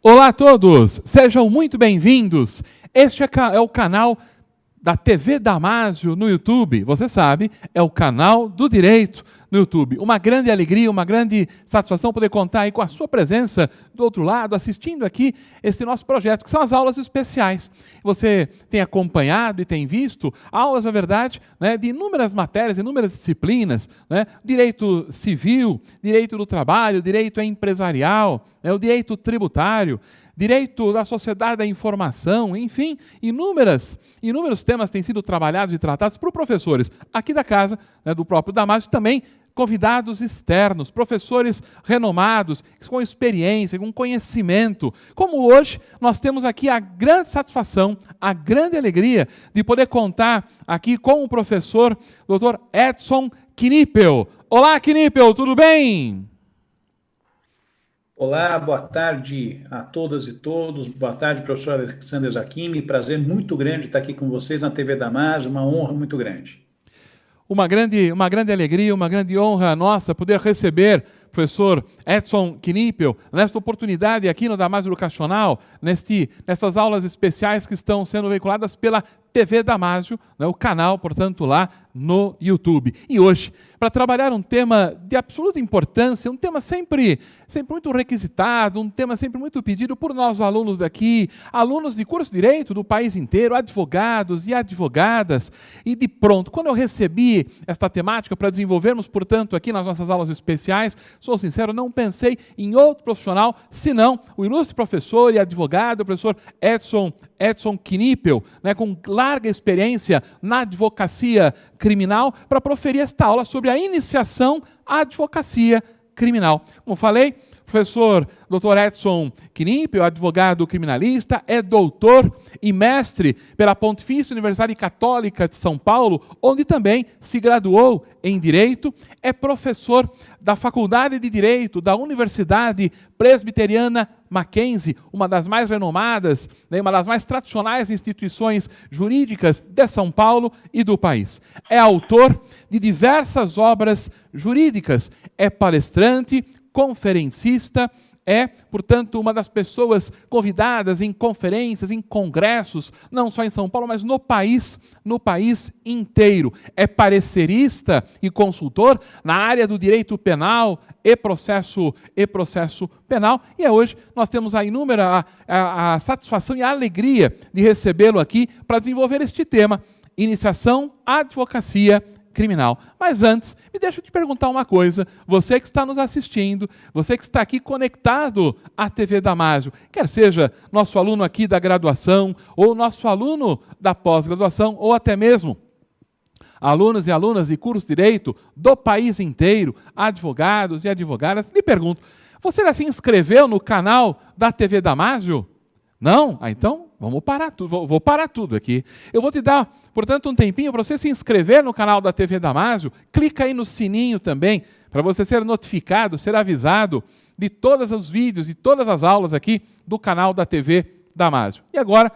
Olá a todos, sejam muito bem-vindos. Este é o canal da TV Damásio no YouTube. Você sabe, é o canal do Direito no YouTube. Uma grande alegria, uma grande satisfação poder contar aí com a sua presença do outro lado, assistindo aqui este nosso projeto, que são as aulas especiais. Você tem acompanhado e tem visto aulas, na verdade, de inúmeras matérias, inúmeras disciplinas, direito civil, direito do trabalho, direito empresarial, o direito tributário, direito da sociedade da informação, enfim, inúmeros temas têm sido trabalhados e tratados por professores aqui da casa, do próprio Damásio, também convidados externos, professores renomados, com experiência, com conhecimento. Como hoje, nós temos aqui a grande satisfação, a grande alegria de poder contar aqui com o professor Dr. Edson Knipel. Olá, Knipel, tudo bem? Olá, boa tarde a todas e todos. Boa tarde, professor Alexander Zacchini. Prazer muito grande estar aqui com vocês na TV Damásio, uma honra muito grande. Uma grande alegria, uma grande honra nossa poder receber o professor Edson Knipel nesta oportunidade aqui no Damásio Educacional, nessas aulas especiais que estão sendo veiculadas pela TV Damásio, o canal, portanto, lá no YouTube. E hoje, para trabalhar um tema de absoluta importância, um tema sempre muito requisitado, um tema sempre muito pedido por nós alunos daqui, alunos de curso de Direito do país inteiro, advogados e advogadas. E de pronto, quando eu recebi esta temática para desenvolvermos, portanto, aqui nas nossas aulas especiais, sou sincero, não pensei em outro profissional, senão o ilustre professor e advogado, o professor Edson Knipel, com larga experiência na advocacia criminal, para proferir esta aula sobre a iniciação à advocacia criminal. Como falei, o professor Dr. Edson Knipel, advogado criminalista, é doutor e mestre pela Pontifícia Universidade Católica de São Paulo, onde também se graduou em Direito, é professor da Faculdade de Direito da Universidade Presbiteriana Mackenzie, uma das mais renomadas, uma das mais tradicionais instituições jurídicas de São Paulo e do país. É autor de diversas obras jurídicas, é palestrante, conferencista, é, portanto, uma das pessoas convidadas em conferências, em congressos, não só em São Paulo, mas no país inteiro. É parecerista e consultor na área do direito penal e processo penal. E hoje nós temos a satisfação e a alegria de recebê-lo aqui para desenvolver este tema, iniciação à advocacia criminal. Mas antes, me deixa te perguntar uma coisa. Você que está nos assistindo, você que está aqui conectado à TV Damásio, quer seja nosso aluno aqui da graduação, ou nosso aluno da pós-graduação, ou até mesmo alunos e alunas de curso de Direito do país inteiro, advogados e advogadas, lhe pergunto, você já se inscreveu no canal da TV Damásio? Não? Então, vamos parar tudo. Vou parar tudo aqui. Eu vou te dar, portanto, um tempinho para você se inscrever no canal da TV Damásio. Clica aí no sininho também, para você ser notificado, ser avisado de todos os vídeos e todas as aulas aqui do canal da TV Damásio. E agora,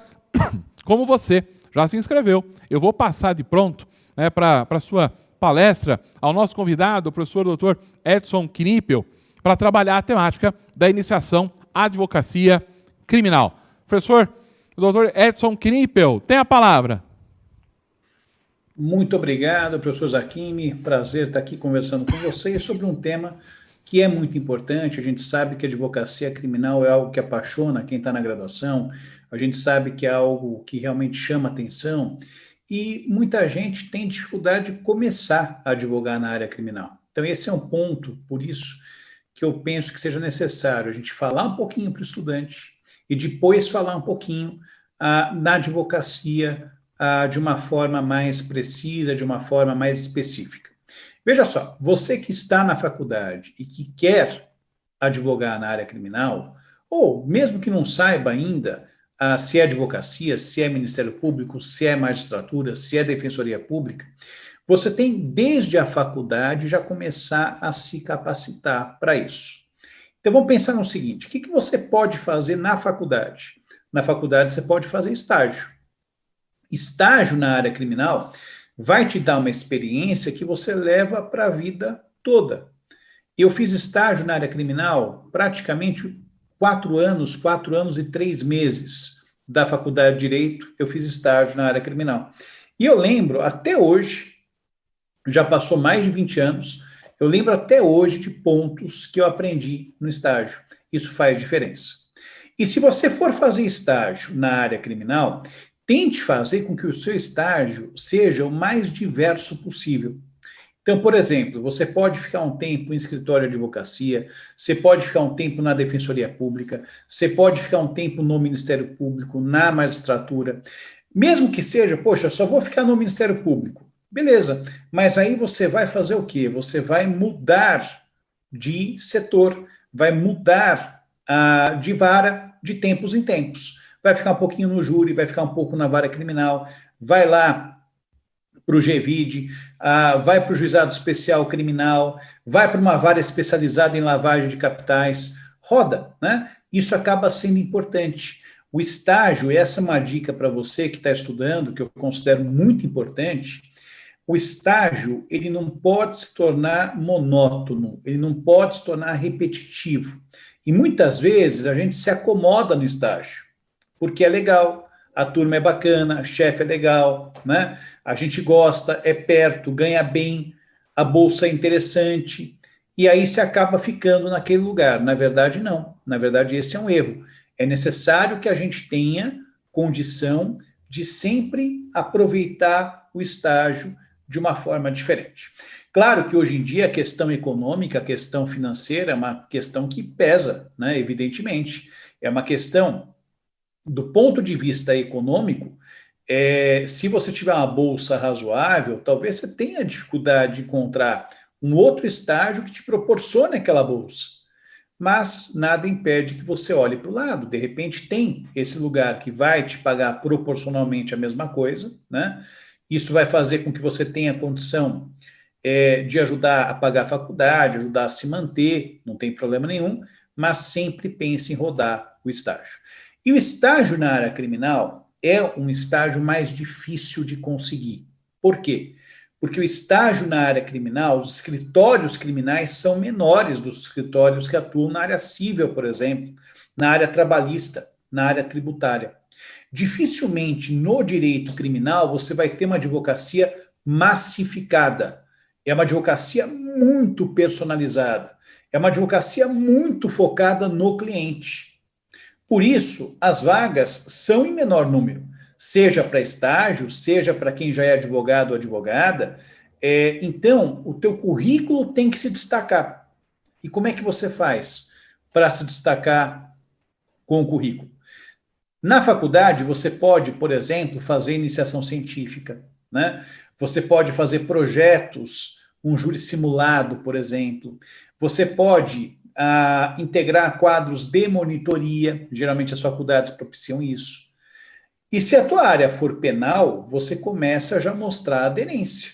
como você já se inscreveu, eu vou passar de pronto para a sua palestra ao nosso convidado, o professor Dr. Edson Knipel, para trabalhar a temática da iniciação à advocacia criminal. Professor Dr. Edson Knipel, tem a palavra. Muito obrigado, professor Zacchini. Prazer estar aqui conversando com vocês sobre um tema que é muito importante. A gente sabe que a advocacia criminal é algo que apaixona quem está na graduação, a gente sabe que é algo que realmente chama atenção e muita gente tem dificuldade de começar a advogar na área criminal. Então esse é um ponto, por isso que eu penso que seja necessário a gente falar um pouquinho para o estudante e depois falar um pouquinho na advocacia de uma forma mais precisa, de uma forma mais específica. Veja só, você que está na faculdade e que quer advogar na área criminal, ou mesmo que não saiba ainda se é advocacia, se é Ministério Público, se é magistratura, se é Defensoria Pública, você tem desde a faculdade já começar a se capacitar para isso. Então vamos pensar no seguinte, o que você pode fazer na faculdade? Na faculdade você pode fazer estágio. Estágio na área criminal vai te dar uma experiência que você leva para a vida toda. Eu fiz estágio na área criminal praticamente 4 anos e 3 meses da faculdade de Direito, eu fiz estágio na área criminal. E eu lembro, até hoje, já passou mais de 20 anos, eu lembro até hoje de pontos que eu aprendi no estágio. Isso faz diferença. E se você for fazer estágio na área criminal, tente fazer com que o seu estágio seja o mais diverso possível. Então, por exemplo, você pode ficar um tempo em escritório de advocacia, você pode ficar um tempo na Defensoria Pública, você pode ficar um tempo no Ministério Público, na magistratura, mesmo que seja, poxa, só vou ficar no Ministério Público. Beleza, mas aí você vai fazer o quê? Você vai mudar de setor, vai mudar de vara de tempos em tempos. Vai ficar um pouquinho no júri, vai ficar um pouco na vara criminal, vai lá para o GVID, vai para o juizado especial criminal, vai para uma vara especializada em lavagem de capitais, roda, né? Isso acaba sendo importante. O estágio, essa é uma dica para você que está estudando, que eu considero muito importante. O estágio, ele não pode se tornar monótono, ele não pode se tornar repetitivo. E muitas vezes a gente se acomoda no estágio, porque é legal, a turma é bacana, o chefe é legal, né? A gente gosta, é perto, ganha bem, a bolsa é interessante, e aí se acaba ficando naquele lugar. Na verdade, não. Na verdade, esse é um erro. É necessário que a gente tenha condição de sempre aproveitar o estágio de uma forma diferente. Claro que hoje em dia a questão econômica, a questão financeira é uma questão que pesa, né? Evidentemente. É uma questão, do ponto de vista econômico, se você tiver uma bolsa razoável, talvez você tenha dificuldade de encontrar um outro estágio que te proporcione aquela bolsa. Mas nada impede que você olhe para o lado. De repente tem esse lugar que vai te pagar proporcionalmente a mesma coisa, né? Isso vai fazer com que você tenha condição de ajudar a pagar a faculdade, ajudar a se manter, não tem problema nenhum, mas sempre pense em rodar o estágio. E o estágio na área criminal é um estágio mais difícil de conseguir. Por quê? Porque o estágio na área criminal, os escritórios criminais são menores dos escritórios que atuam na área civil, por exemplo, na área trabalhista, na área tributária. Dificilmente no direito criminal você vai ter uma advocacia massificada. É uma advocacia muito personalizada. É uma advocacia muito focada no cliente. Por isso, as vagas são em menor número, seja para estágio, seja para quem já é advogado ou advogada. Então, o teu currículo tem que se destacar. E como é que você faz para se destacar com o currículo? Na faculdade, você pode, por exemplo, fazer iniciação científica, né? Você pode fazer projetos, um júri simulado, por exemplo. Você pode integrar quadros de monitoria, geralmente as faculdades propiciam isso. E se a tua área for penal, você começa a já mostrar aderência.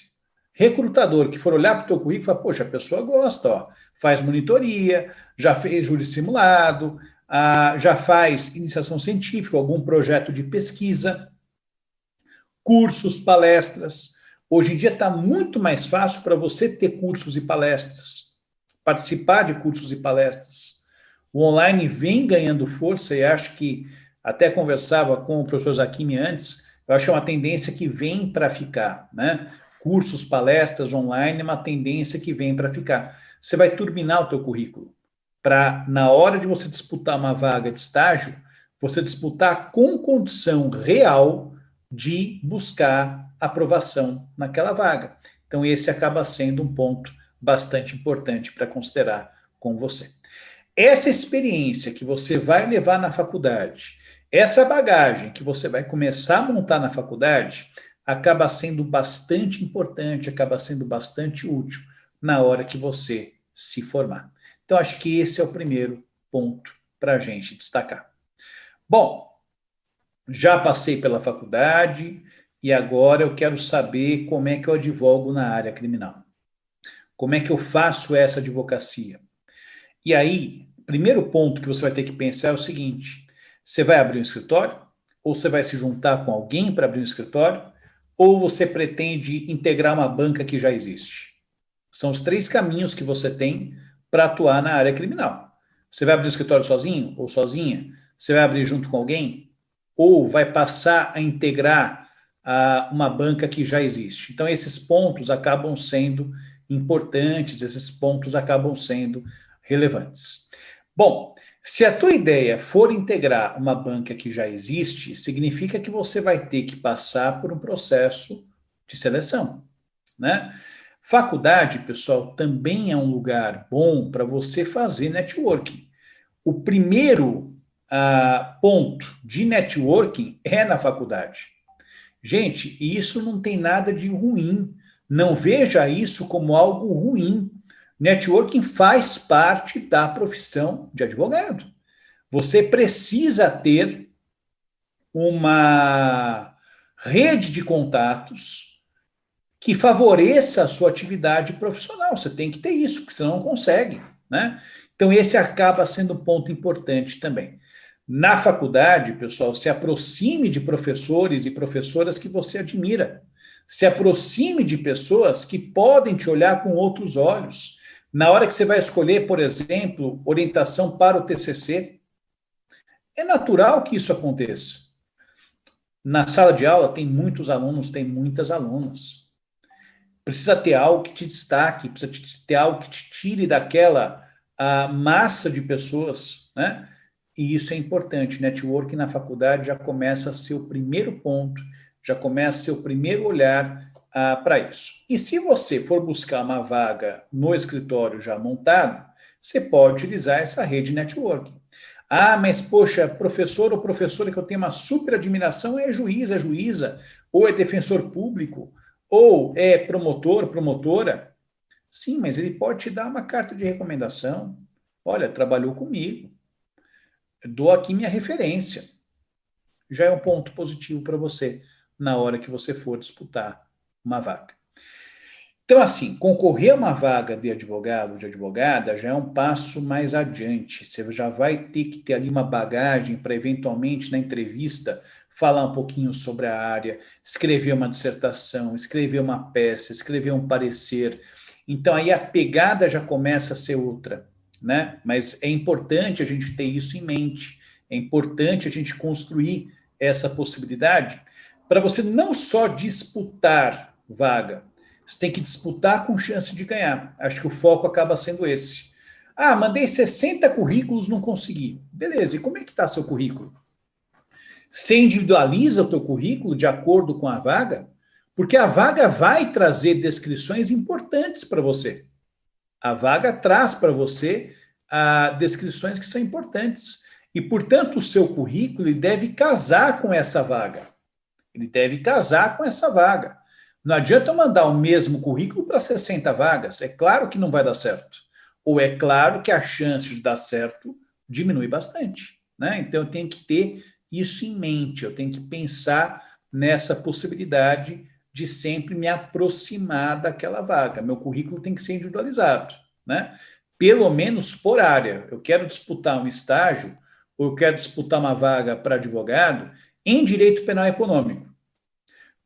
Recrutador que for olhar para o teu currículo e falar, poxa, a pessoa gosta, ó, faz monitoria, já fez júri simulado, já faz iniciação científica, algum projeto de pesquisa, cursos, palestras. Hoje em dia está muito mais fácil para você ter cursos e palestras, participar de cursos e palestras. O online vem ganhando força e acho que, até conversava com o professor Zaquimi antes, eu acho que é uma tendência que vem para ficar, né? Cursos, palestras online é uma tendência que vem para ficar. Você vai turbinar o teu currículo para, na hora de você disputar uma vaga de estágio, você disputar com condição real de buscar aprovação naquela vaga. Então, esse acaba sendo um ponto bastante importante para considerar com você. Essa experiência que você vai levar na faculdade, essa bagagem que você vai começar a montar na faculdade, acaba sendo bastante importante, acaba sendo bastante útil na hora que você se formar. Então, acho que esse é o primeiro ponto para a gente destacar. Bom, já passei pela faculdade e agora eu quero saber como é que eu advogo na área criminal. Como é que eu faço essa advocacia? E aí, o primeiro ponto que você vai ter que pensar é o seguinte: você vai abrir um escritório? Ou você vai se juntar com alguém para abrir um escritório? Ou você pretende integrar uma banca que já existe? São os 3 caminhos que você tem para atuar na área criminal. Você vai abrir o escritório sozinho ou sozinha? Você vai abrir junto com alguém? Ou vai passar a integrar uma banca que já existe? Então, esses pontos acabam sendo importantes, esses pontos acabam sendo relevantes. Bom, se a tua ideia for integrar uma banca que já existe, significa que você vai ter que passar por um processo de seleção, né? Faculdade, pessoal, também é um lugar bom para você fazer networking. O primeiro ponto de networking é na faculdade. Gente, isso não tem nada de ruim. Não veja isso como algo ruim. Networking faz parte da profissão de advogado. Você precisa ter uma rede de contatos que favoreça a sua atividade profissional. Você tem que ter isso, porque você não consegue, né? Então, esse acaba sendo um ponto importante também. Na faculdade, pessoal, se aproxime de professores e professoras que você admira. Se aproxime de pessoas que podem te olhar com outros olhos. Na hora que você vai escolher, por exemplo, orientação para o TCC, é natural que isso aconteça. Na sala de aula tem muitos alunos, tem muitas alunas. Precisa ter algo que te destaque, precisa ter algo que te tire daquela massa de pessoas, né? E isso é importante. Networking na faculdade já começa a ser o primeiro ponto, já começa a ser o primeiro olhar para isso. E se você for buscar uma vaga no escritório já montado, você pode utilizar essa rede networking. Mas poxa, professor ou professora que eu tenho uma super admiração é juíza, ou é defensor público, ou é promotor, promotora. Sim, mas ele pode te dar uma carta de recomendação. Olha, trabalhou comigo. Dou aqui minha referência. Já é um ponto positivo para você na hora que você for disputar uma vaga. Então, assim, concorrer a uma vaga de advogado, de advogada, já é um passo mais adiante. Você já vai ter que ter ali uma bagagem para, eventualmente, na entrevista, falar um pouquinho sobre a área, escrever uma dissertação, escrever uma peça, escrever um parecer. Então, aí a pegada já começa a ser outra, né? Mas é importante a gente ter isso em mente. É importante a gente construir essa possibilidade para você não só disputar vaga, você tem que disputar com chance de ganhar. Acho que o foco acaba sendo esse. Mandei 60 currículos, não consegui. Beleza, e como é que está seu currículo? Você individualiza o teu currículo de acordo com a vaga? Porque a vaga vai trazer descrições importantes para você. A vaga traz para você descrições que são importantes. E, portanto, o seu currículo ele deve casar com essa vaga. Ele deve casar com essa vaga. Não adianta eu mandar o mesmo currículo para 60 vagas. É claro que não vai dar certo. Ou é claro que a chance de dar certo diminui bastante, né? Então, eu tenho que ter isso em mente. Eu tenho que pensar nessa possibilidade de sempre me aproximar daquela vaga. Meu currículo tem que ser individualizado, né? Pelo menos por área. Eu quero disputar um estágio ou eu quero disputar uma vaga para advogado em direito penal econômico.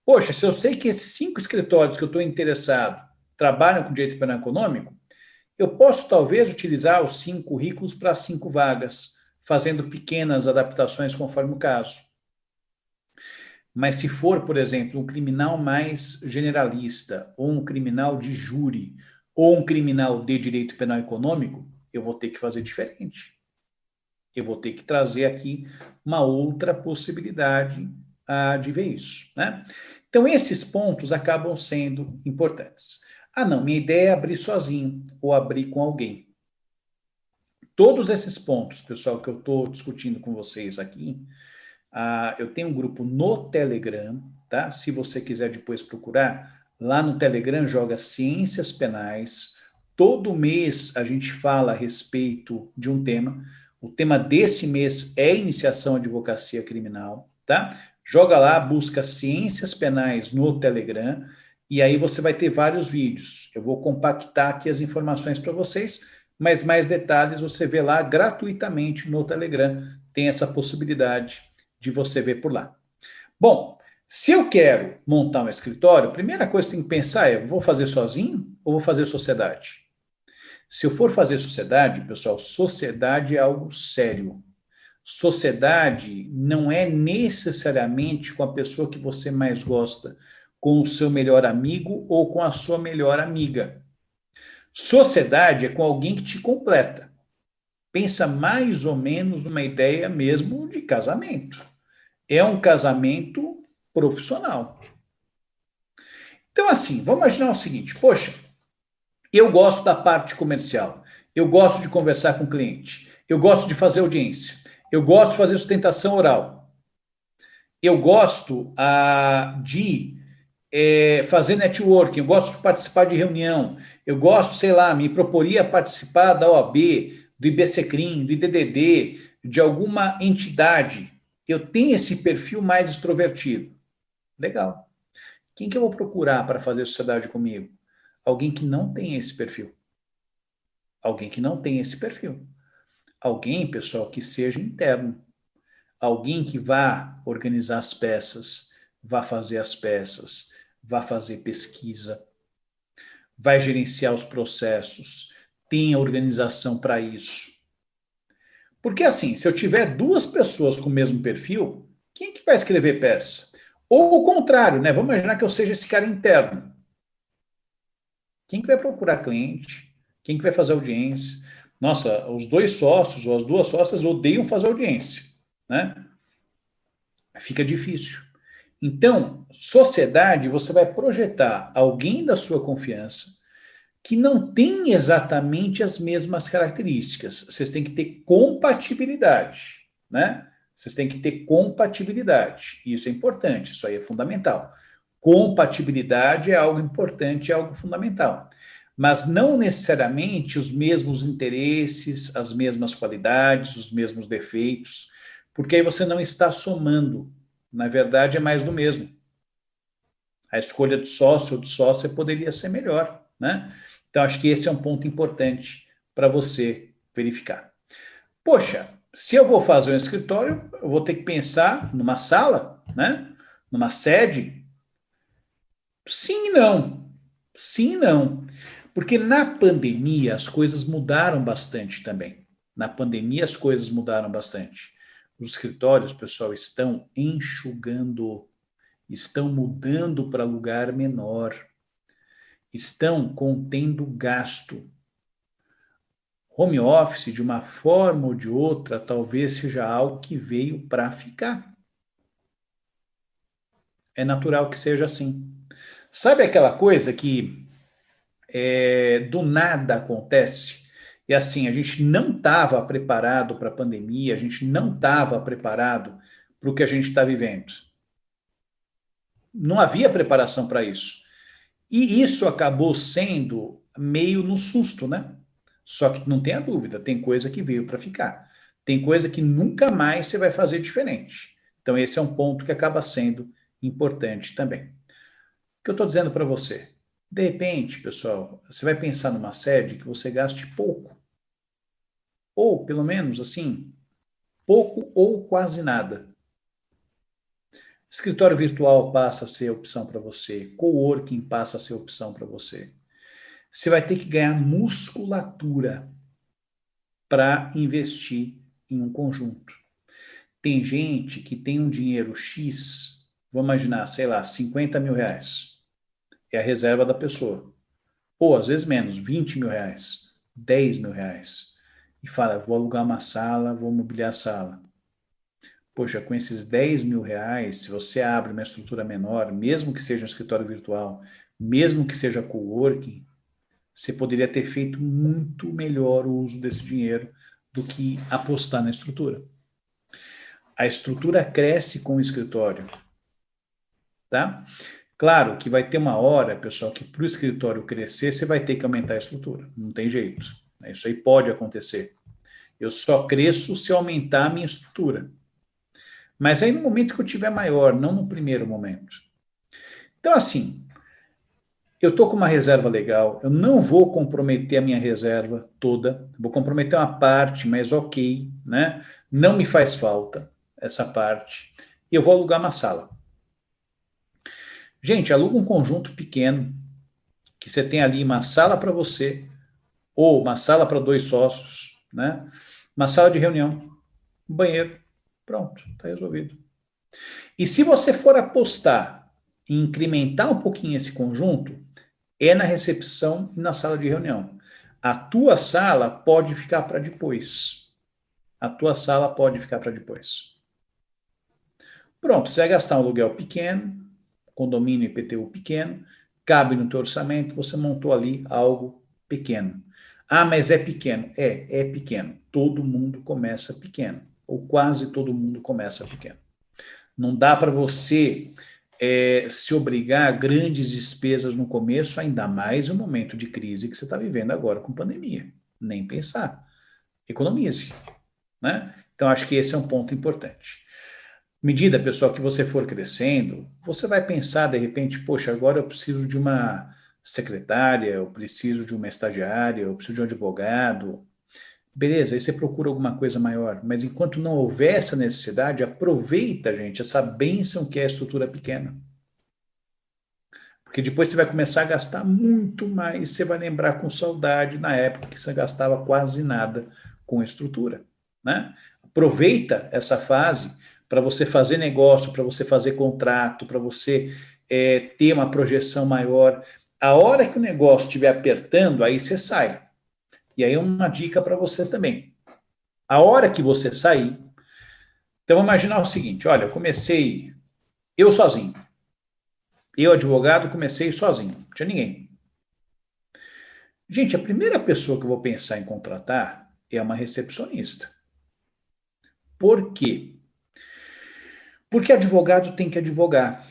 Poxa, se eu sei que esses 5 escritórios que eu estou interessado trabalham com direito penal econômico, eu posso talvez utilizar os 5 currículos para 5 vagas, fazendo pequenas adaptações conforme o caso. Mas se for, por exemplo, um criminal mais generalista, ou um criminal de júri, ou um criminal de direito penal econômico, eu vou ter que fazer diferente. Eu vou ter que trazer aqui uma outra possibilidade de ver isso, né? Então, esses pontos acabam sendo importantes. Não, minha ideia é abrir sozinho ou abrir com alguém. Todos esses pontos, pessoal, que eu estou discutindo com vocês aqui, eu tenho um grupo no Telegram, tá? Se você quiser depois procurar, lá no Telegram joga Ciências Penais. Todo mês a gente fala a respeito de um tema. O tema desse mês é Iniciação à Advocacia Criminal, tá? Joga lá, busca Ciências Penais no Telegram, e aí você vai ter vários vídeos. Eu vou compactar aqui as informações para vocês, mas mais detalhes você vê lá gratuitamente no Telegram. Tem essa possibilidade de você ver por lá. Bom, se eu quero montar um escritório, a primeira coisa que tem que pensar é, vou fazer sozinho ou vou fazer sociedade? Se eu for fazer sociedade, pessoal, sociedade é algo sério. Sociedade não é necessariamente com a pessoa que você mais gosta, com o seu melhor amigo ou com a sua melhor amiga. Sociedade é com alguém que te completa. Pensa mais ou menos numa ideia mesmo de casamento. É um casamento profissional. Então, assim, vamos imaginar o seguinte: poxa, eu gosto da parte comercial, eu gosto de conversar com o cliente, eu gosto de fazer audiência, eu gosto de fazer sustentação oral, eu gosto de fazer networking, eu gosto de participar de reunião, eu gosto, sei lá, me proporia participar da OAB, do IBCCRIM, do IDDD, de alguma entidade. Eu tenho esse perfil mais extrovertido. Legal. Quem que eu vou procurar para fazer sociedade comigo? Alguém que não tem esse perfil. Alguém que não tem esse perfil. Alguém, pessoal, que seja interno. Alguém que vá organizar as peças, vá fazer as peças, vá fazer pesquisa, vai gerenciar os processos, tenha organização para isso. Porque assim, se eu tiver duas pessoas com o mesmo perfil, quem é que vai escrever peça? Ou o contrário, né? Vamos imaginar que eu seja esse cara interno. Quem que vai procurar cliente? Quem que vai fazer audiência? Nossa, os dois sócios ou as duas sócias odeiam fazer audiência, né? Fica difícil. Então, sociedade, você vai projetar alguém da sua confiança que não tem exatamente as mesmas características. Vocês têm que ter compatibilidade, né? Vocês têm que ter compatibilidade. Isso é importante, isso aí é fundamental. Compatibilidade é algo importante, é algo fundamental. Mas não necessariamente os mesmos interesses, as mesmas qualidades, os mesmos defeitos, porque aí você não está somando. Na verdade, é mais do mesmo. A escolha de sócio ou de sócia poderia ser melhor, né? Então, acho que esse é um ponto importante para você verificar. Poxa, se eu vou fazer um escritório, eu vou ter que pensar numa sala, né? Numa sede? Sim e não. Sim e não. Porque na pandemia as coisas mudaram bastante também. Na pandemia as coisas mudaram bastante. Os escritórios, pessoal, estão enxugando, estão mudando para lugar menor, estão contendo gasto. Home office, de uma forma ou de outra, talvez seja algo que veio para ficar. É natural que seja assim. Sabe aquela coisa que do nada acontece? E assim, a gente não estava preparado para a pandemia, a gente não estava preparado para o que a gente está vivendo. Não havia preparação para isso. E isso acabou sendo meio no susto, né? Só que não tenha dúvida, tem coisa que veio para ficar. Tem coisa que nunca mais você vai fazer diferente. Então, esse é um ponto que acaba sendo importante também. O que eu estou dizendo para você? De repente, pessoal, você vai pensar numa sede que você gaste pouco. Ou, pelo menos, assim, pouco ou quase nada. Escritório virtual passa a ser opção para você. Coworking passa a ser opção para você. Você vai ter que ganhar musculatura para investir em um conjunto. Tem gente que tem um dinheiro X, vamos imaginar, sei lá, 50 mil reais. É a reserva da pessoa. Ou às vezes menos, 20 mil reais, 10 mil reais. E fala, vou alugar uma sala, vou mobiliar a sala. Poxa, com esses 10 mil reais, se você abre uma estrutura menor, mesmo que seja um escritório virtual, mesmo que seja coworking, você poderia ter feito muito melhor o uso desse dinheiro do que apostar na estrutura. A estrutura cresce com o escritório, tá? Claro que vai ter uma hora, pessoal, que para o escritório crescer, você vai ter que aumentar a estrutura. Não tem jeito. Isso aí pode acontecer. Eu só cresço se aumentar a minha estrutura. Mas aí no momento que eu tiver maior, não no primeiro momento. Então, assim, eu estou com uma reserva legal, eu não vou comprometer a minha reserva toda, vou comprometer uma parte, mas ok, né? Não me faz falta essa parte. E eu vou alugar uma sala. Gente, aluga um conjunto pequeno, que você tem ali uma sala para você, ou uma sala para 2 sócios, né? Uma sala de reunião, um banheiro, pronto, está resolvido. E se você for apostar em incrementar um pouquinho esse conjunto, é na recepção e na sala de reunião. A tua sala pode ficar para depois. A tua sala pode ficar para depois. Pronto, você vai gastar um aluguel pequeno, condomínio IPTU pequeno, cabe no teu orçamento, você montou ali algo pequeno. Ah, mas é pequeno. É pequeno. Todo mundo começa pequeno, ou quase todo mundo começa pequeno. Não dá para você se obrigar a grandes despesas no começo, ainda mais no momento de crise que você está vivendo agora com pandemia. Nem pensar. Economize, né? Então, acho que esse é um ponto importante. Medida, pessoal, que você for crescendo, você vai pensar, de repente, poxa, agora eu preciso de uma secretária, eu preciso de uma estagiária, eu preciso de um advogado. Beleza, aí você procura alguma coisa maior, mas enquanto não houver essa necessidade, aproveita, gente, essa bênção que é a estrutura pequena. Porque depois você vai começar a gastar muito mais, você vai lembrar com saudade na época que você gastava quase nada com estrutura, né? Aproveita essa fase para você fazer negócio, para você fazer contrato, para você ter uma projeção maior. A hora que o negócio estiver apertando, aí você sai. E aí uma dica para você também. A hora que você sair, então vamos imaginar o seguinte, olha, eu comecei, eu sozinho. Eu, advogado, comecei sozinho, não tinha ninguém. Gente, a primeira pessoa que eu vou pensar em contratar é uma recepcionista. Por quê? Porque advogado tem que advogar.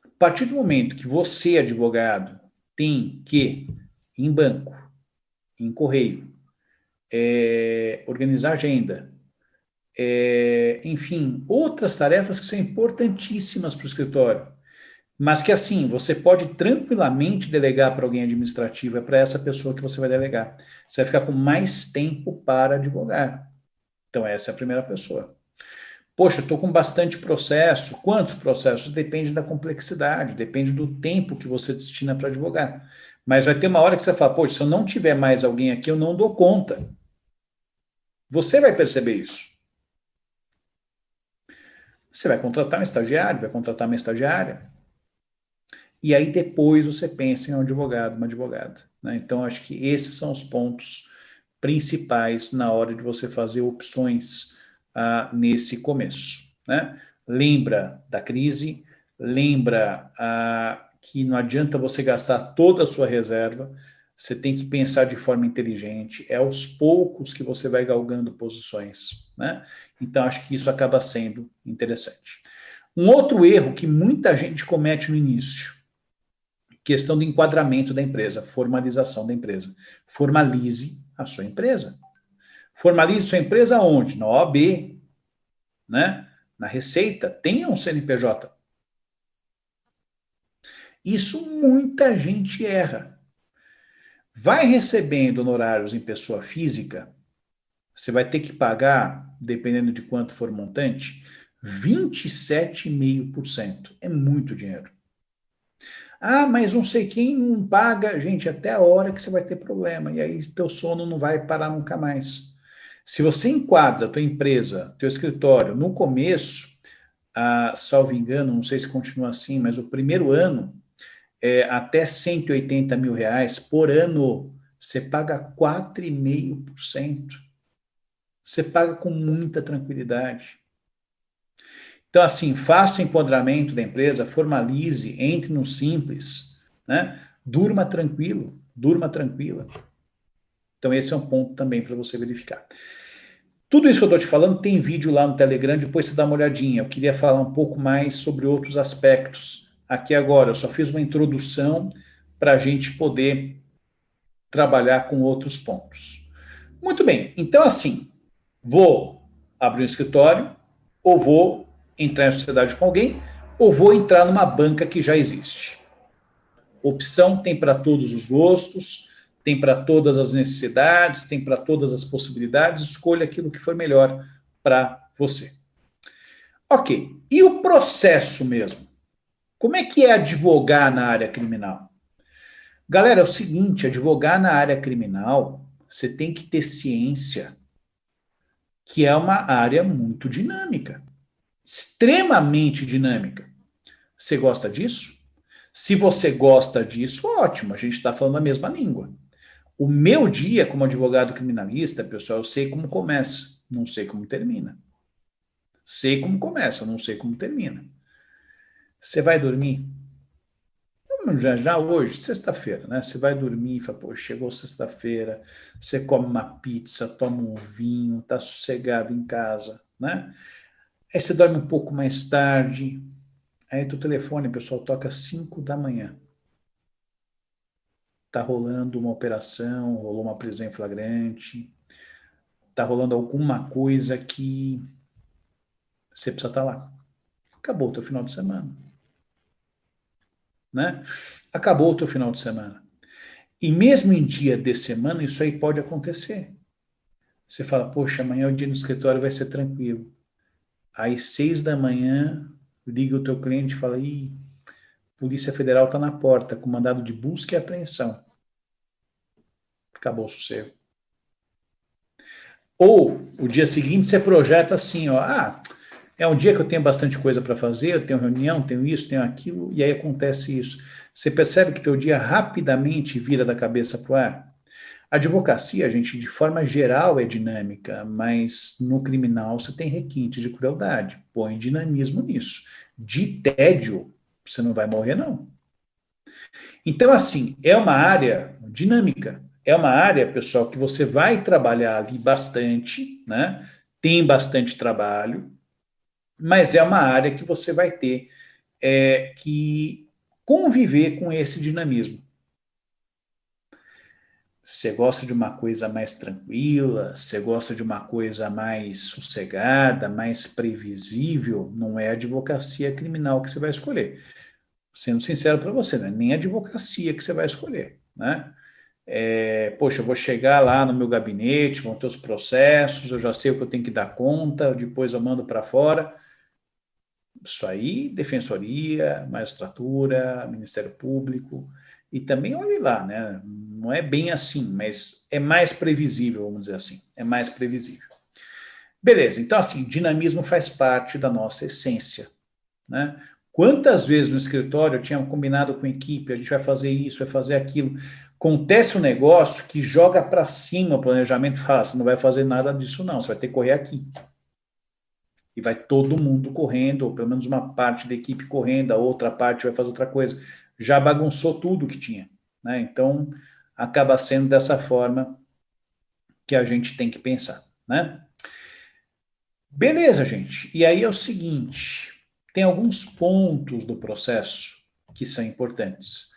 A partir do momento que você, advogado, tem que ir em banco, em correio, organizar agenda, enfim, outras tarefas que são importantíssimas para o escritório, mas que assim, você pode tranquilamente delegar para alguém administrativo, é para essa pessoa que você vai delegar. Você vai ficar com mais tempo para advogar. Então, essa é a primeira pessoa. Poxa, estou com bastante processo. Quantos processos? Depende da complexidade, depende do tempo que você destina para advogar. Mas vai ter uma hora que você fala, poxa, se eu não tiver mais alguém aqui, eu não dou conta. Você vai perceber isso. Você vai contratar um estagiário, vai contratar uma estagiária. E aí depois você pensa em um advogado, uma advogada, né? Então, acho que esses são os pontos principais na hora de você fazer opções nesse começo, né? Lembra da crise, lembra que não adianta você gastar toda a sua reserva, você tem que pensar de forma inteligente, é aos poucos que você vai galgando posições, né? Então, acho que isso acaba sendo interessante. Um outro erro que muita gente comete no início, questão do enquadramento da empresa, formalização da empresa. Formalize a sua empresa. Formalize sua empresa onde? Na OAB, né? Na Receita, tenha um CNPJ. Isso muita gente erra. Vai recebendo honorários em pessoa física, você vai ter que pagar, dependendo de quanto for o montante, 27,5%. É muito dinheiro. Ah, mas não sei quem não paga. Gente, até a hora que você vai ter problema. E aí teu sono não vai parar nunca mais. Se você enquadra a tua empresa, teu escritório, no começo, salvo engano, não sei se continua assim, mas o primeiro ano, até 180 mil reais por ano, você paga 4,5%. Você paga com muita tranquilidade. Então, assim, faça o enquadramento da empresa, formalize, entre no simples, né? Durma tranquilo, durma tranquila. Então, esse é um ponto também para você verificar. Tudo isso que eu estou te falando tem vídeo lá no Telegram, depois você dá uma olhadinha. Eu queria falar um pouco mais sobre outros aspectos. Aqui agora, eu só fiz uma introdução para a gente poder trabalhar com outros pontos. Muito bem, então assim, vou abrir um escritório, ou vou entrar em sociedade com alguém, ou vou entrar numa banca que já existe. Opção tem para todos os gostos, tem para todas as necessidades, tem para todas as possibilidades, escolha aquilo que for melhor para você. Ok, e o processo mesmo? Como é que é advogar na área criminal? Galera, é o seguinte, advogar na área criminal você tem que ter ciência que é uma área muito dinâmica, extremamente dinâmica. Você gosta disso? Se você gosta disso, ótimo, a gente está falando a mesma língua. O meu dia como advogado criminalista, pessoal, eu sei como começa, não sei como termina. Sei como começa, não sei como termina. Você vai dormir? Já hoje, sexta-feira, né? Você vai dormir e fala, pô, chegou sexta-feira, você come uma pizza, toma um vinho, tá sossegado em casa, né? Aí você dorme um pouco mais tarde, aí teu telefone, pessoal, toca às 5 da manhã. Tá rolando uma operação, rolou uma prisão em flagrante, tá rolando alguma coisa que você precisa estar lá. Acabou o teu final de semana, né? Acabou o teu final de semana. E mesmo em dia de semana, isso aí pode acontecer. Você fala, poxa, amanhã o dia no escritório vai ser tranquilo. Aí, 6 da manhã, liga o teu cliente e fala, ih, Polícia Federal está na porta, com mandado de busca e apreensão. Acabou o sossego. Ou, o dia seguinte, você projeta assim, ó, é um dia que eu tenho bastante coisa para fazer, eu tenho reunião, tenho isso, tenho aquilo, e aí acontece isso. Você percebe que teu dia rapidamente vira da cabeça para o ar? A advocacia, gente, de forma geral é dinâmica, mas no criminal você tem requinte de crueldade. Põe dinamismo nisso. De tédio, você não vai morrer, não. Então, assim, é uma área dinâmica. É uma área, pessoal, que você vai trabalhar ali bastante, né? Tem bastante trabalho, mas é uma área que você vai ter que conviver com esse dinamismo. Você gosta de uma coisa mais tranquila, você gosta de uma coisa mais sossegada, mais previsível, não é a advocacia criminal que você vai escolher. Sendo sincero para você, né? Nem a advocacia que você vai escolher, né? Poxa, eu vou chegar lá no meu gabinete, vão ter os processos, eu já sei o que eu tenho que dar conta, depois eu mando para fora. Isso aí, defensoria, magistratura, Ministério Público, e também olhe lá, né? Não é bem assim, mas é mais previsível, vamos dizer assim, é mais previsível. Beleza, então assim, dinamismo faz parte da nossa essência, né? Quantas vezes no escritório eu tinha combinado com a equipe, a gente vai fazer isso, vai fazer aquilo, acontece um negócio que joga para cima o planejamento e fala, você não vai fazer nada disso não, você vai ter que correr aqui. E vai todo mundo correndo, ou pelo menos uma parte da equipe correndo, a outra parte vai fazer outra coisa. Já bagunçou tudo que tinha, né? Então, acaba sendo dessa forma que a gente tem que pensar, né? Beleza, gente. E aí é o seguinte, tem alguns pontos do processo que são importantes.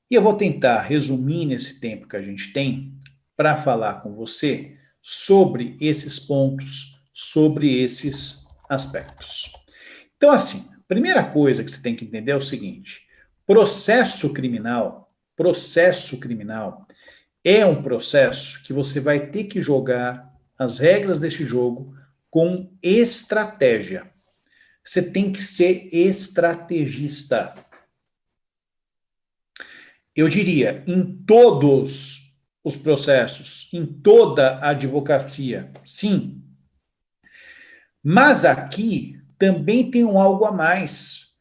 E eu vou tentar resumir nesse tempo que a gente tem para falar com você sobre esses pontos, sobre esses aspectos. Então, assim, a primeira coisa que você tem que entender é o seguinte: processo criminal é um processo que você vai ter que jogar as regras desse jogo com estratégia. Você tem que ser estrategista. Eu diria, em todos os processos, em toda a advocacia, sim. Mas aqui também tem um algo a mais.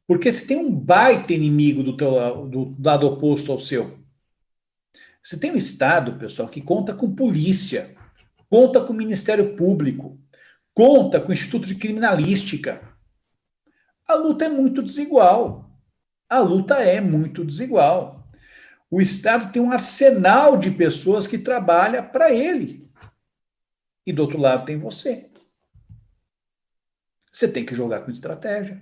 Porque você tem um baita inimigo do lado oposto ao seu. Você tem um Estado, pessoal, que conta com polícia, conta com o Ministério Público, conta com o Instituto de Criminalística. A luta é muito desigual. A luta é muito desigual. O Estado tem um arsenal de pessoas que trabalha para ele. E do outro lado tem você. Você tem que jogar com estratégia.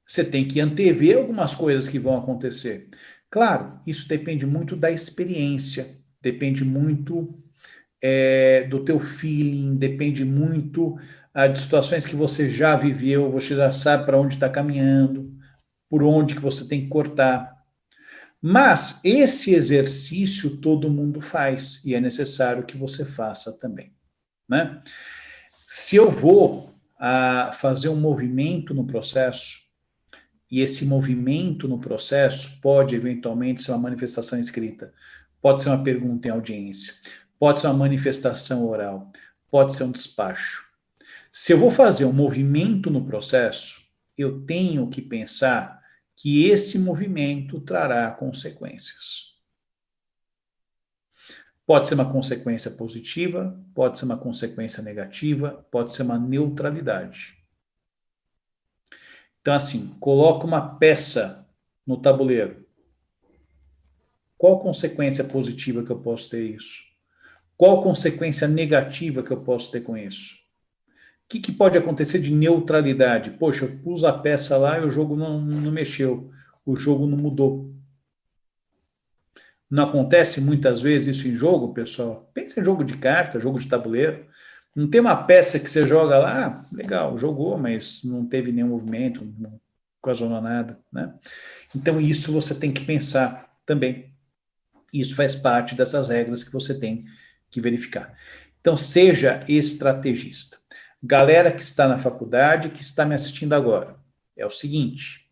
Você tem que antever algumas coisas que vão acontecer. Claro, isso depende muito da experiência, depende muito do teu feeling, depende muito de situações que você já viveu, você já sabe para onde está caminhando, por onde que você tem que cortar. Mas esse exercício todo mundo faz e é necessário que você faça também, né? Se eu vou fazer um movimento no processo, e esse movimento no processo pode eventualmente ser uma manifestação escrita, pode ser uma pergunta em audiência, pode ser uma manifestação oral, pode ser um despacho. Se eu vou fazer um movimento no processo, eu tenho que pensar que esse movimento trará consequências. Pode ser uma consequência positiva, pode ser uma consequência negativa, pode ser uma neutralidade. Então, assim, coloca uma peça no tabuleiro. Qual consequência positiva que eu posso ter isso? Qual consequência negativa que eu posso ter com isso? O que pode acontecer de neutralidade? Poxa, eu pus a peça lá e o jogo não mexeu, o jogo não mudou. Não acontece muitas vezes isso em jogo, pessoal? Pensa em jogo de carta, jogo de tabuleiro. Não tem uma peça que você joga lá, legal, jogou, mas não teve nenhum movimento, não ocasionou nada, né? Então isso você tem que pensar também. Isso faz parte dessas regras que você tem que verificar. Então seja estrategista. Galera que está na faculdade, que está me assistindo agora, é o seguinte: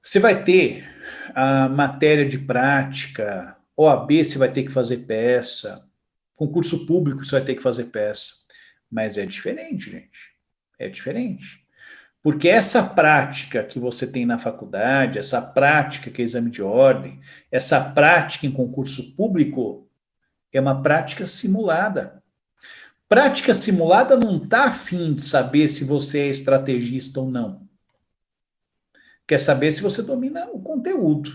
você vai ter a matéria de prática, OAB você vai ter que fazer peça, concurso público você vai ter que fazer peça, mas é diferente, gente, é diferente. Porque essa prática que você tem na faculdade, essa prática que é exame de ordem, essa prática em concurso público, é uma prática simulada. Prática simulada não está afim de saber se você é estrategista ou não. Quer saber se você domina o conteúdo.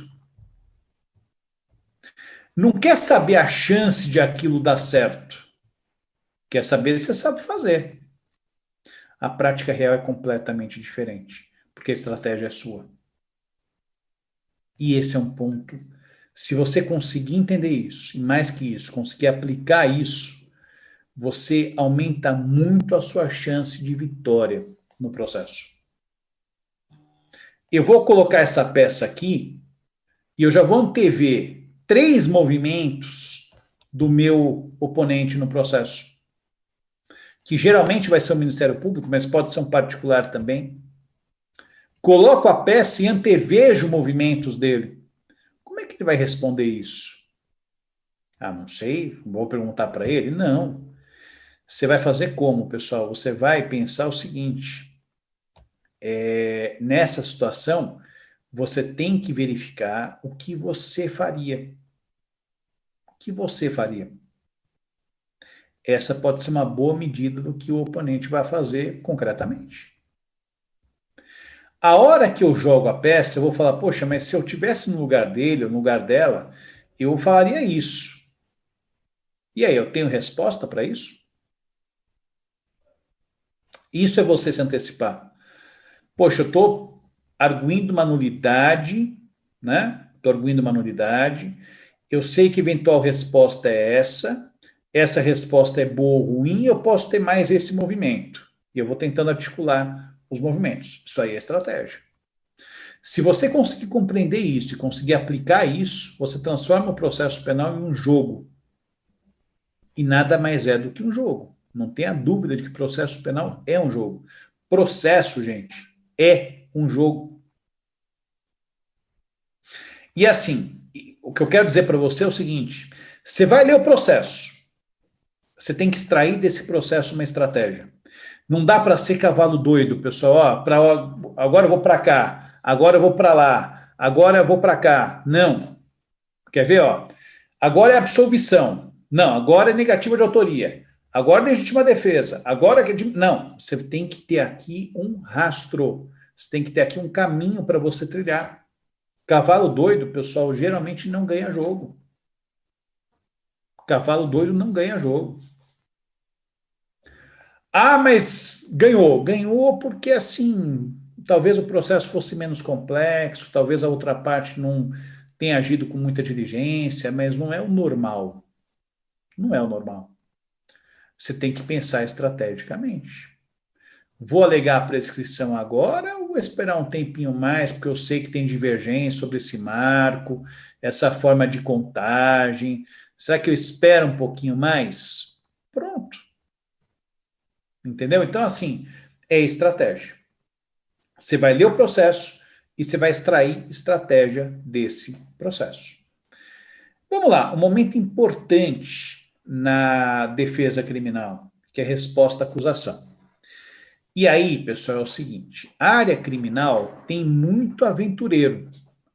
Não quer saber a chance de aquilo dar certo. Quer saber se você sabe fazer. A prática real é completamente diferente, porque a estratégia é sua. E esse é um ponto. Se você conseguir entender isso, e mais que isso, conseguir aplicar isso, você aumenta muito a sua chance de vitória no processo. Eu vou colocar essa peça aqui e eu já vou antever 3 movimentos do meu oponente no processo, que geralmente vai ser o Ministério Público, mas pode ser um particular também. Coloco a peça e antevejo movimentos dele. Como é que ele vai responder isso? Ah, não sei, vou perguntar para ele? Não. Você vai fazer como, pessoal? Você vai pensar o seguinte: nessa situação, você tem que verificar o que você faria. O que você faria? Essa pode ser uma boa medida do que o oponente vai fazer concretamente. A hora que eu jogo a peça, eu vou falar, poxa, mas se eu tivesse no lugar dele ou no lugar dela, eu falaria isso. E aí, eu tenho resposta para isso? Isso é você se antecipar. Poxa, eu estou arguindo uma nulidade, né? Estou arguindo uma nulidade. Eu sei que eventual resposta é essa. Essa resposta é boa ou ruim, eu posso ter mais esse movimento. E eu vou tentando articular os movimentos. Isso aí é estratégia. Se você conseguir compreender isso e conseguir aplicar isso, você transforma o processo penal em um jogo. E nada mais é do que um jogo. Não tenha dúvida de que processo penal é um jogo. Processo, gente, é um jogo. E assim, o que eu quero dizer para você é o seguinte: você vai ler o processo. Você tem que extrair desse processo uma estratégia. Não dá para ser cavalo doido, pessoal. Agora eu vou para cá, agora eu vou para lá, agora eu vou para cá. Não. Quer ver? Agora é absolvição. Não, agora é negativa de autoria. Agora é legítima defesa. Agora é... Não, você tem que ter aqui um rastro. Você tem que ter aqui um caminho para você trilhar. Cavalo doido, pessoal, geralmente não ganha jogo. Cavalo doido não ganha jogo. Ah, mas ganhou. Ganhou porque, assim, talvez o processo fosse menos complexo, talvez a outra parte não tenha agido com muita diligência, mas não é o normal. Não é o normal. Você tem que pensar estrategicamente. Vou alegar a prescrição agora ou vou esperar um tempinho mais, porque eu sei que tem divergência sobre esse marco, essa forma de contagem. Será que eu espero um pouquinho mais? Pronto. Entendeu? Então, assim, é estratégia. Você vai ler o processo e você vai extrair estratégia desse processo. Vamos lá, um momento importante na defesa criminal, que é a resposta à acusação. E aí, pessoal, é o seguinte, a área criminal tem muito aventureiro.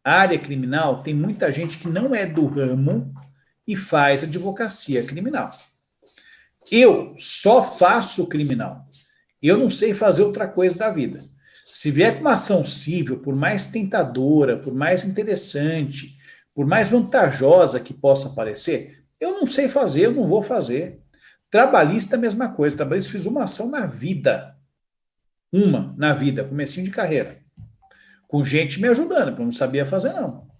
A área criminal tem muita gente que não é do ramo e faz advocacia criminal. Eu só faço criminal. Eu não sei fazer outra coisa da vida. Se vier com uma ação civil, por mais tentadora, por mais interessante, por mais vantajosa que possa parecer, eu não sei fazer, eu não vou fazer. Trabalhista, a mesma coisa. Trabalhista, fiz uma ação na vida. Uma, na vida, comecinho de carreira. Com gente me ajudando, porque eu não sabia fazer, não.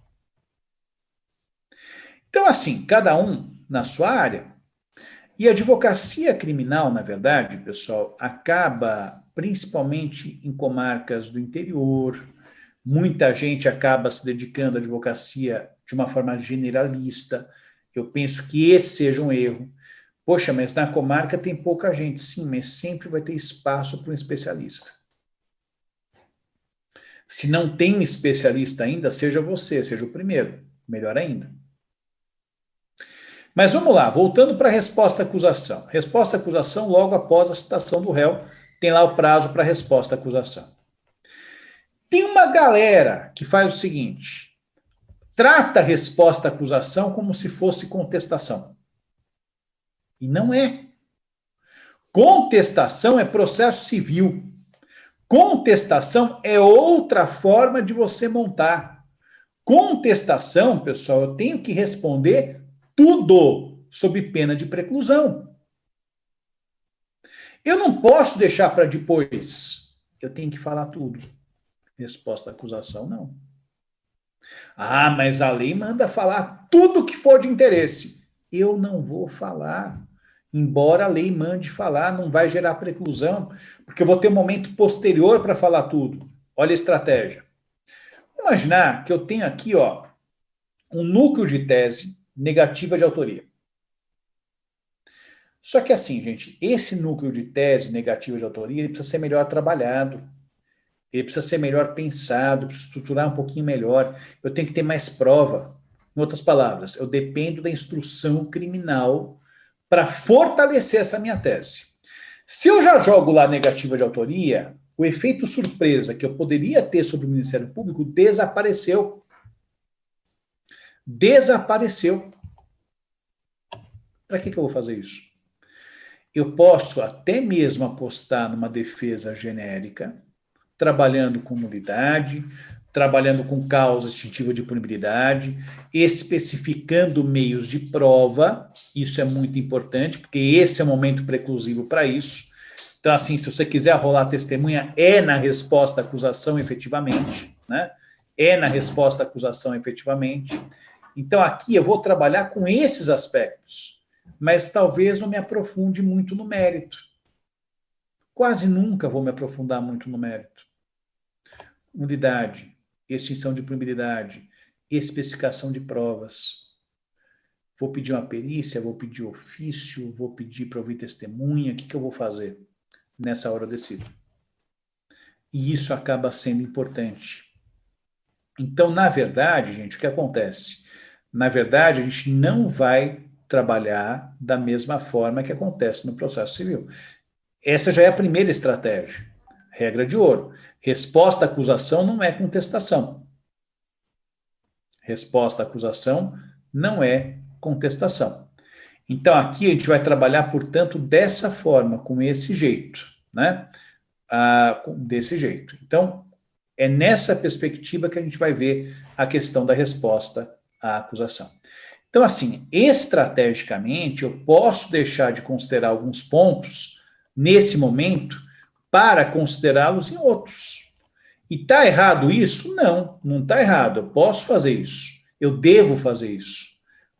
Então, assim, cada um na sua área. E a advocacia criminal, na verdade, pessoal, acaba principalmente em comarcas do interior. Muita gente acaba se dedicando à advocacia de uma forma generalista. Eu penso que esse seja um erro. Poxa, mas na comarca tem pouca gente. Sim, mas sempre vai ter espaço para um especialista. Se não tem um especialista ainda, seja você, seja o primeiro. Melhor ainda. Mas vamos lá, voltando para a resposta à acusação. Resposta à acusação, logo após a citação do réu, tem lá o prazo para a resposta à acusação. Tem uma galera que faz o seguinte, trata a resposta à acusação como se fosse contestação. E não é. Contestação é processo civil. Contestação é outra forma de você montar. Contestação, pessoal, eu tenho que responder tudo sob pena de preclusão. Eu não posso deixar para depois. Eu tenho que falar tudo. Resposta à acusação, não. Ah, mas a lei manda falar tudo que for de interesse. Eu não vou falar. Embora a lei mande falar, não vai gerar preclusão, porque eu vou ter um momento posterior para falar tudo. Olha a estratégia. Vamos imaginar que eu tenho aqui, ó, um núcleo de tese negativa de autoria. Só que assim, gente, esse núcleo de tese negativa de autoria, ele precisa ser melhor trabalhado, ele precisa ser melhor pensado, precisa estruturar um pouquinho melhor, eu tenho que ter mais prova. Em outras palavras, eu dependo da instrução criminal para fortalecer essa minha tese. Se eu já jogo lá negativa de autoria, o efeito surpresa que eu poderia ter sobre o Ministério Público desapareceu. Desapareceu. Para que eu vou fazer isso? Eu posso até mesmo apostar numa defesa genérica, trabalhando com nulidade, trabalhando com causa extintiva de punibilidade, especificando meios de prova, isso é muito importante, porque esse é o momento preclusivo para isso. Então, assim, se você quiser rolar a testemunha, é na resposta à acusação efetivamente, né? É na resposta à acusação efetivamente. Então, aqui eu vou trabalhar com esses aspectos, mas talvez não me aprofunde muito no mérito. Quase nunca vou me aprofundar muito no mérito. Nulidade, extinção de punibilidade, especificação de provas. Vou pedir uma perícia, vou pedir ofício, vou pedir para ouvir testemunha, o que eu vou fazer? Nessa hora eu decido. E isso acaba sendo importante. Então, na verdade, gente, o que acontece? Na verdade, a gente não vai trabalhar da mesma forma que acontece no processo civil. Essa já é a primeira estratégia. Regra de ouro. Resposta à acusação não é contestação. Resposta à acusação não é contestação. Então, aqui a gente vai trabalhar, portanto, dessa forma, com esse jeito, né? Desse jeito. Então, é nessa perspectiva que a gente vai ver a questão da resposta à acusação. Então, assim, estrategicamente, eu posso deixar de considerar alguns pontos nesse momento para considerá-los em outros. E está errado isso? Não, não está errado. Eu posso fazer isso. Eu devo fazer isso.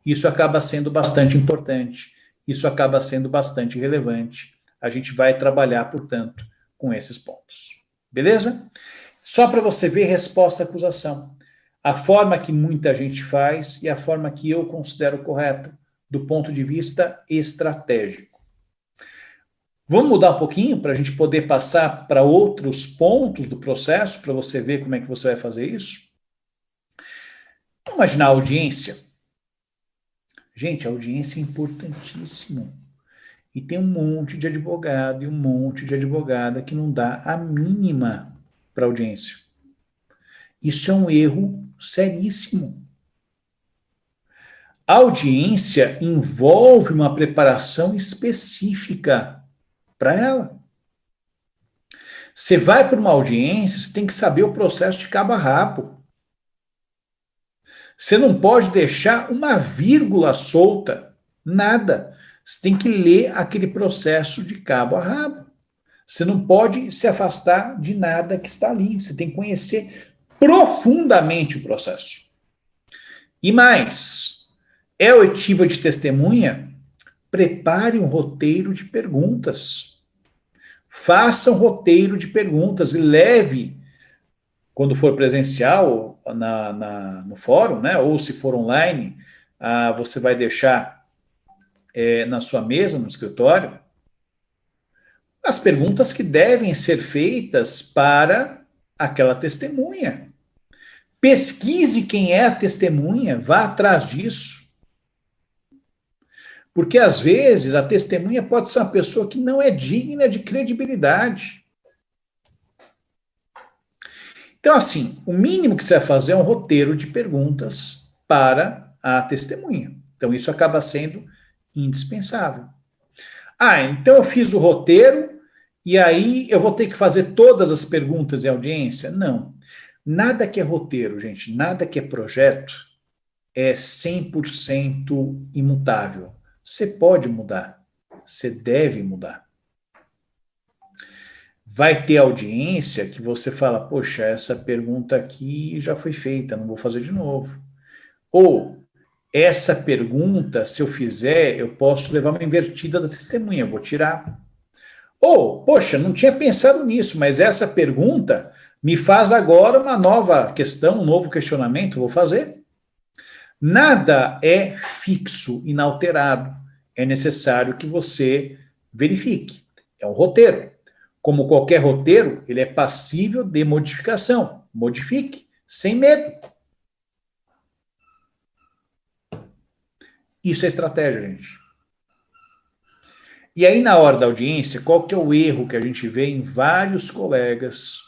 Isso acaba sendo bastante importante. Isso acaba sendo bastante relevante. A gente vai trabalhar, portanto, com esses pontos. Beleza? Só para você ver resposta à acusação. A forma que muita gente faz e a forma que eu considero correta, do ponto de vista estratégico. Vamos mudar um pouquinho para a gente poder passar para outros pontos do processo, para você ver como é que você vai fazer isso? Vamos imaginar a audiência. Gente, a audiência é importantíssimo. E tem um monte de advogado e um monte de advogada que não dá a mínima para audiência. Isso é um erro seríssimo. A audiência envolve uma preparação específica para ela. Você vai para uma audiência, você tem que saber o processo de cabo a rabo. Você não pode deixar uma vírgula solta, nada. Você tem que ler aquele processo de cabo a rabo. Você não pode se afastar de nada que está ali. Você tem que conhecer profundamente o processo. E mais, é oitiva de testemunha? Prepare um roteiro de perguntas. Faça um roteiro de perguntas e leve, quando for presencial, no fórum, né? Ou se for online, você vai deixar na sua mesa, no escritório, as perguntas que devem ser feitas para aquela testemunha. Pesquise quem é a testemunha, vá atrás disso. Porque, às vezes, a testemunha pode ser uma pessoa que não é digna de credibilidade. Então, assim, o mínimo que você vai fazer é um roteiro de perguntas para a testemunha. Então, isso acaba sendo indispensável. Então eu fiz o roteiro e aí eu vou ter que fazer todas as perguntas em audiência? Não. Nada que é roteiro, gente, nada que é projeto é 100% imutável. Você pode mudar, você deve mudar. Vai ter audiência que você fala, poxa, essa pergunta aqui já foi feita, não vou fazer de novo. Ou, essa pergunta, se eu fizer, eu posso levar uma invertida da testemunha, vou tirar. Ou, poxa, não tinha pensado nisso, mas essa pergunta me faz agora uma nova questão, um novo questionamento, vou fazer. Nada é fixo, inalterado. É necessário que você verifique. É um roteiro. Como qualquer roteiro, ele é passível de modificação. Modifique, sem medo. Isso é estratégia, gente. E aí, na hora da audiência, qual que é o erro que a gente vê em vários colegas,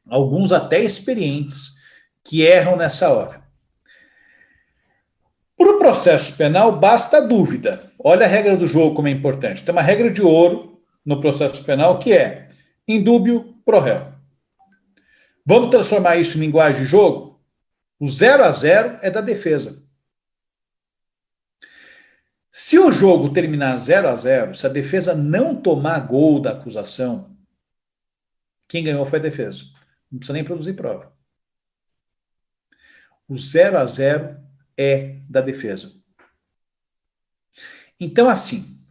alguns até experientes, que erram nessa hora? Para o processo penal, basta a dúvida. Olha a regra do jogo como é importante. Tem uma regra de ouro no processo penal que é indúbio pro réu. Vamos transformar isso em linguagem de jogo? O 0-0 é da defesa. Se o jogo terminar 0-0, se a defesa não tomar gol da acusação, quem ganhou foi a defesa. Não precisa nem produzir prova. O 0-0 é da defesa. Então, assim,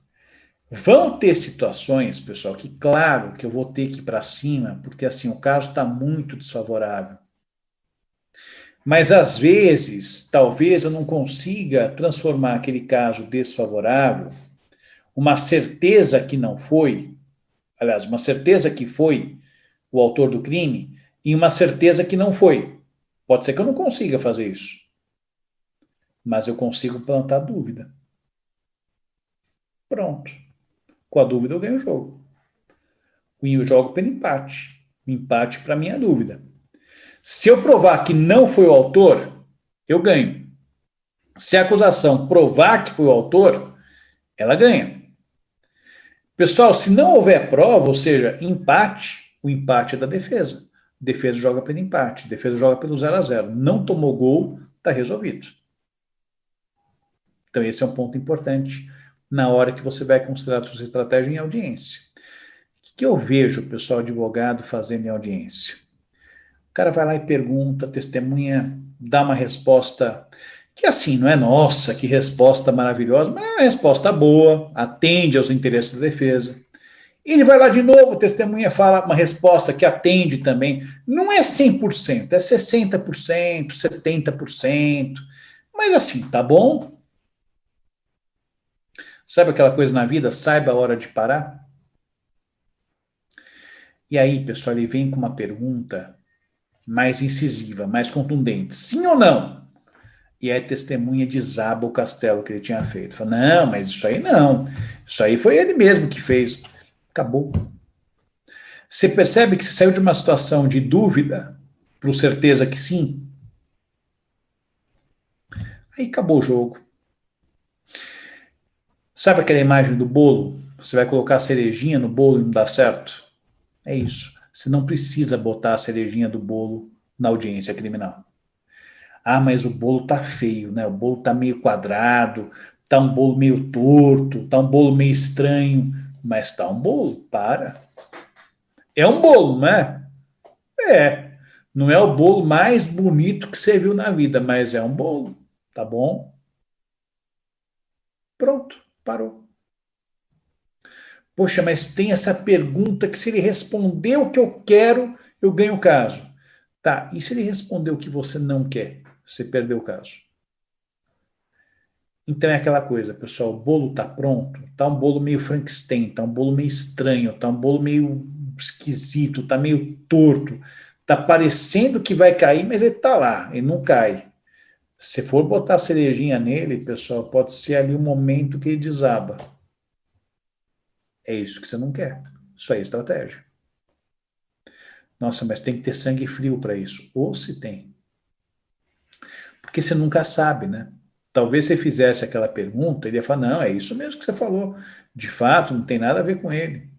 vão ter situações, pessoal, que claro que eu vou ter que ir para cima, porque assim, o caso está muito desfavorável. Mas, às vezes, talvez eu não consiga transformar aquele caso desfavorável, uma certeza que não foi, aliás, uma certeza que foi o autor do crime, em uma certeza que não foi. Pode ser que eu não consiga fazer isso, mas eu consigo plantar dúvida. Pronto. Com a dúvida eu ganho o jogo. Eu jogo pelo empate. O empate para mim é a dúvida. Se eu provar que não foi o autor, eu ganho. Se a acusação provar que foi o autor, ela ganha. Pessoal, se não houver prova, ou seja, empate, o empate é da defesa. Defesa joga pelo empate, defesa joga pelo 0-0. Não tomou gol, está resolvido. Então esse é um ponto importante na hora que você vai considerar a sua estratégia em audiência. O que eu vejo o pessoal advogado fazendo em audiência? O cara vai lá e pergunta, a testemunha dá uma resposta que assim, não é nossa, que resposta maravilhosa, mas é uma resposta boa, atende aos interesses da defesa. Ele vai lá de novo, a testemunha fala uma resposta que atende também. Não é 100%, é 60%, 70%. Mas assim, tá bom? Sabe aquela coisa na vida? Saiba a hora de parar. E aí, pessoal, ele vem com uma pergunta mais incisiva, mais contundente. Sim ou não? E aí a testemunha desaba o castelo que ele tinha feito. Fala, não, mas isso aí não. Isso aí foi ele mesmo que fez. Acabou. Você percebe que você saiu de uma situação de dúvida para certeza que sim? Aí acabou o jogo. Sabe aquela imagem do bolo? Você vai colocar a cerejinha no bolo e não dá certo? É isso. Você não precisa botar a cerejinha do bolo na audiência criminal. Ah, mas o bolo tá feio, né? O bolo tá meio quadrado, tá um bolo meio torto, tá um bolo meio estranho, mas tá um bolo, para. É um bolo, não é? É. Não é o bolo mais bonito que você viu na vida, mas é um bolo, tá bom? Pronto, parou. Poxa, mas tem essa pergunta que se ele responder o que eu quero, eu ganho o caso. Tá, e se ele responder o que você não quer? Você perdeu o caso. Então é aquela coisa, pessoal, o bolo tá pronto, tá um bolo meio Frankenstein, tá um bolo meio estranho, tá um bolo meio esquisito, tá meio torto, tá parecendo que vai cair, mas ele tá lá, ele não cai. Se for botar a cerejinha nele, pessoal, pode ser ali o momento que ele desaba. É isso que você não quer. Isso aí é estratégia. Nossa, mas tem que ter sangue frio para isso. Ou se tem. Porque você nunca sabe, né? Talvez você fizesse aquela pergunta, ele ia falar, não, é isso mesmo que você falou. De fato, não tem nada a ver com ele.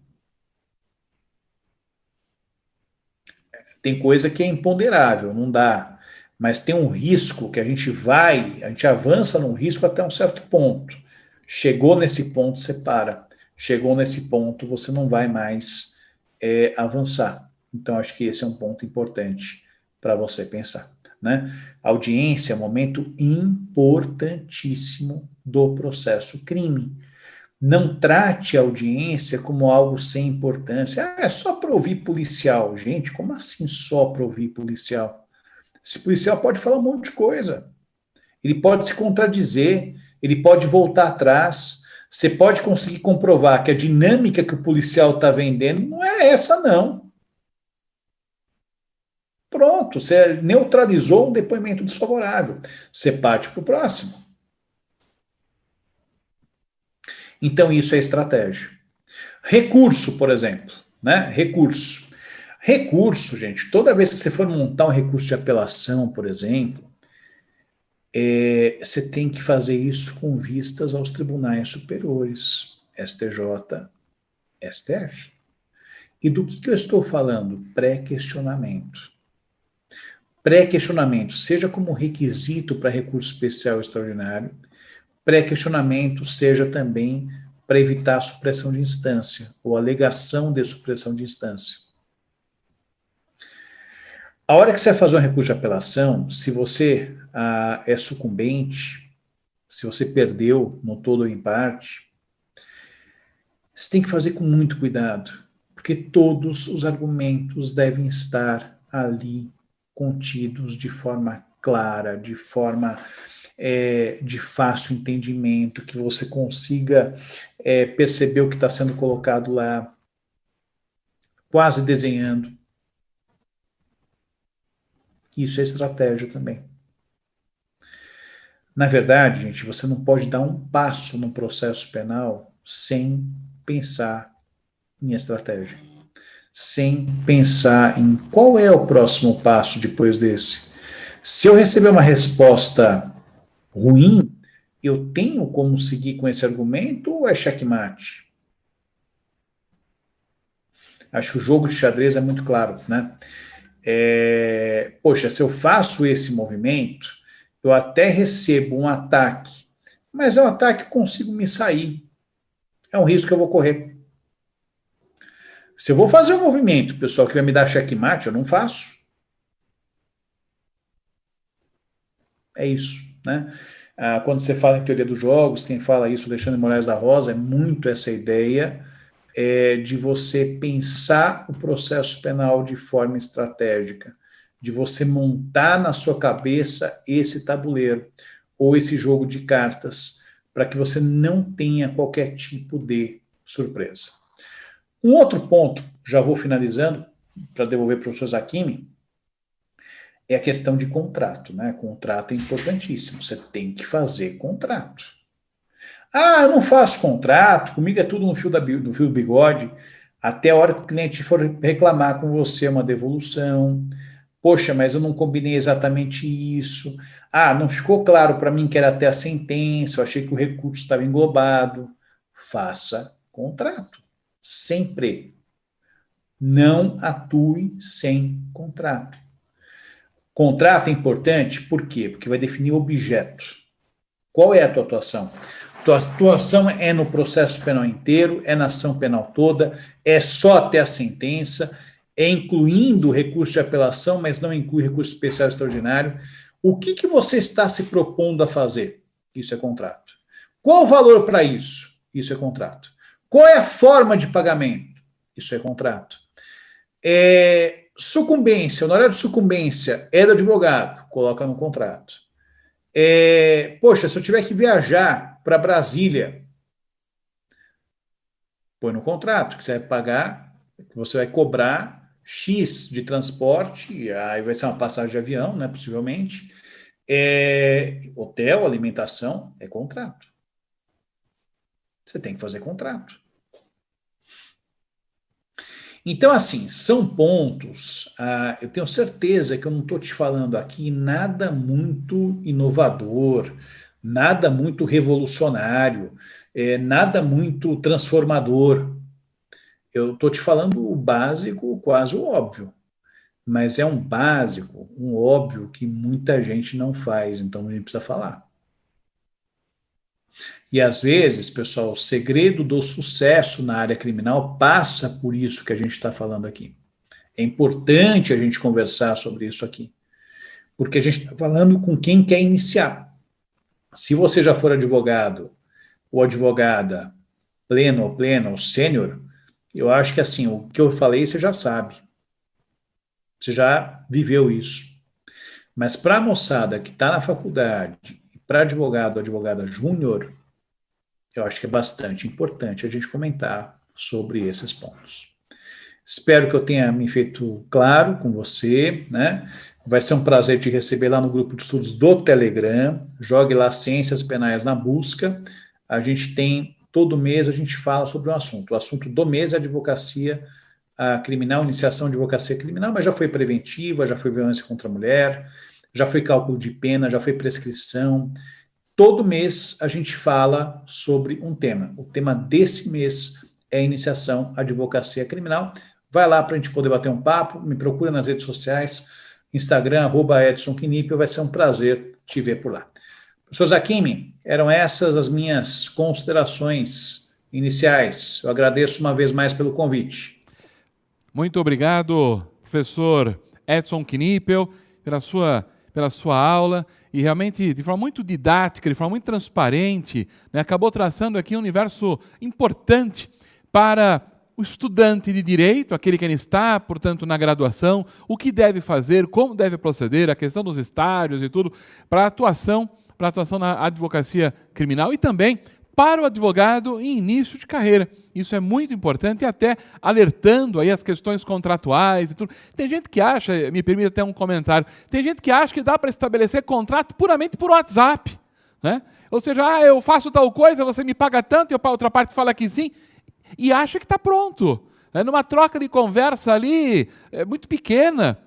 Tem coisa que é imponderável, não dá. Mas tem um risco que a gente avança num risco até um certo ponto. Chegou nesse ponto, você para. Chegou nesse ponto, você não vai mais avançar. Então, acho que esse é um ponto importante para você pensar. Né? Audiência é um momento importantíssimo do processo crime. Não trate a audiência como algo sem importância. Ah, é só para ouvir policial. Gente, como assim só para ouvir policial? Esse policial pode falar um monte de coisa. Ele pode se contradizer, ele pode voltar atrás. Você pode conseguir comprovar que a dinâmica que o policial está vendendo não é essa, não. Pronto, você neutralizou um depoimento desfavorável. Você parte para o próximo. Então, isso é estratégia. Recurso, por exemplo, né? Recurso. Recurso, gente, toda vez que você for montar um recurso de apelação, por exemplo, você tem que fazer isso com vistas aos tribunais superiores, STJ, STF. E do que eu estou falando? Pré-questionamento. Pré-questionamento, seja como requisito para recurso especial extraordinário, pré-questionamento seja também para evitar a supressão de instância, ou alegação de supressão de instância. A hora que você vai fazer um recurso de apelação, se você é sucumbente, se você perdeu no todo ou em parte, você tem que fazer com muito cuidado, porque todos os argumentos devem estar ali contidos de forma clara, de forma de fácil entendimento, que você consiga perceber o que está sendo colocado lá, quase desenhando. Isso é estratégia também. Na verdade, gente, você não pode dar um passo no processo penal sem pensar em estratégia, sem pensar em qual é o próximo passo depois desse. Se eu receber uma resposta ruim, eu tenho como seguir com esse argumento ou é checkmate? Acho que o jogo de xadrez é muito claro, né? Poxa, se eu faço esse movimento, eu até recebo um ataque, mas é um ataque que consigo me sair. É um risco que eu vou correr. Se eu vou fazer um movimento, pessoal, que vai me dar checkmate, eu não faço. É isso, né? Quando você fala em teoria dos jogos, quem fala isso, Alexandre Moraes da Rosa, é muito essa ideia de você pensar o processo penal de forma estratégica, de você montar na sua cabeça esse tabuleiro ou esse jogo de cartas para que você não tenha qualquer tipo de surpresa. Um outro ponto, já vou finalizando, para devolver para o professor Zakimi, é a questão de contrato, né? Contrato é importantíssimo, você tem que fazer contrato. Ah, eu não faço contrato, comigo é tudo no fio do bigode, até a hora que o cliente for reclamar com você uma devolução. Poxa, mas eu não combinei exatamente isso. Ah, não ficou claro para mim que era até a sentença, eu achei que o recurso estava englobado. Faça contrato. Sempre. Não atue sem contrato. Contrato é importante, por quê? Porque vai definir o objeto. Qual é a tua atuação? Tua atuação é no processo penal inteiro, é na ação penal toda, é só até a sentença, é incluindo o recurso de apelação, mas não inclui recurso especial extraordinário. O que você está se propondo a fazer? Isso é contrato. Qual o valor para isso? Isso é contrato. Qual é a forma de pagamento? Isso é contrato. Sucumbência, honorário de sucumbência é do advogado, coloca no contrato. Poxa, se eu tiver que viajar para Brasília, põe no contrato que você vai pagar, que você vai cobrar X de transporte, aí vai ser uma passagem de avião, né, possivelmente. Hotel, alimentação, é contrato. Você tem que fazer contrato. Então, assim, são pontos, eu tenho certeza que eu não estou te falando aqui nada muito inovador, nada muito revolucionário, nada muito transformador. Eu estou te falando o básico, quase o óbvio, mas é um básico, um óbvio que muita gente não faz, então a gente precisa falar. E às vezes, pessoal, o segredo do sucesso na área criminal passa por isso que a gente está falando aqui. É importante a gente conversar sobre isso aqui, porque a gente está falando com quem quer iniciar. Se você já for advogado ou advogada pleno ou plena ou sênior, eu acho que assim, o que eu falei você já sabe. Você já viveu isso. Mas para a moçada que está na faculdade, para advogado ou advogada júnior, eu acho que é bastante importante a gente comentar sobre esses pontos. Espero que eu tenha me feito claro com você, né? Vai ser um prazer te receber lá no grupo de estudos do Telegram. Jogue lá Ciências Penais na busca. A gente tem, todo mês a gente fala sobre um assunto. O assunto do mês é advocacia criminal, iniciação de advocacia criminal, mas já foi preventiva, já foi violência contra a mulher, já foi cálculo de pena, já foi prescrição. Todo mês a gente fala sobre um tema. O tema desse mês é iniciação à advocacia criminal. Vai lá para a gente poder bater um papo, me procura nas redes sociais, Instagram, @EdsonKnipel, vai ser um prazer te ver por lá. Professor Zaquimi, eram essas as minhas considerações iniciais. Eu agradeço uma vez mais pelo convite. Muito obrigado, professor Edson Knipel, pela sua aula, e realmente de forma muito didática, de forma muito transparente, né, acabou traçando aqui um universo importante para o estudante de direito, aquele que ainda está, portanto, na graduação, o que deve fazer, como deve proceder, a questão dos estágios e tudo, para a atuação na advocacia criminal e também para o advogado em início de carreira. Isso é muito importante, e até alertando aí as questões contratuais e tudo. Tem gente que acha, me permite até um comentário, tem gente que acha que dá para estabelecer contrato puramente por WhatsApp, né? Ou seja, eu faço tal coisa, você me paga tanto, e a outra parte fala que sim, e acha que está pronto. Numa troca de conversa ali, muito pequena.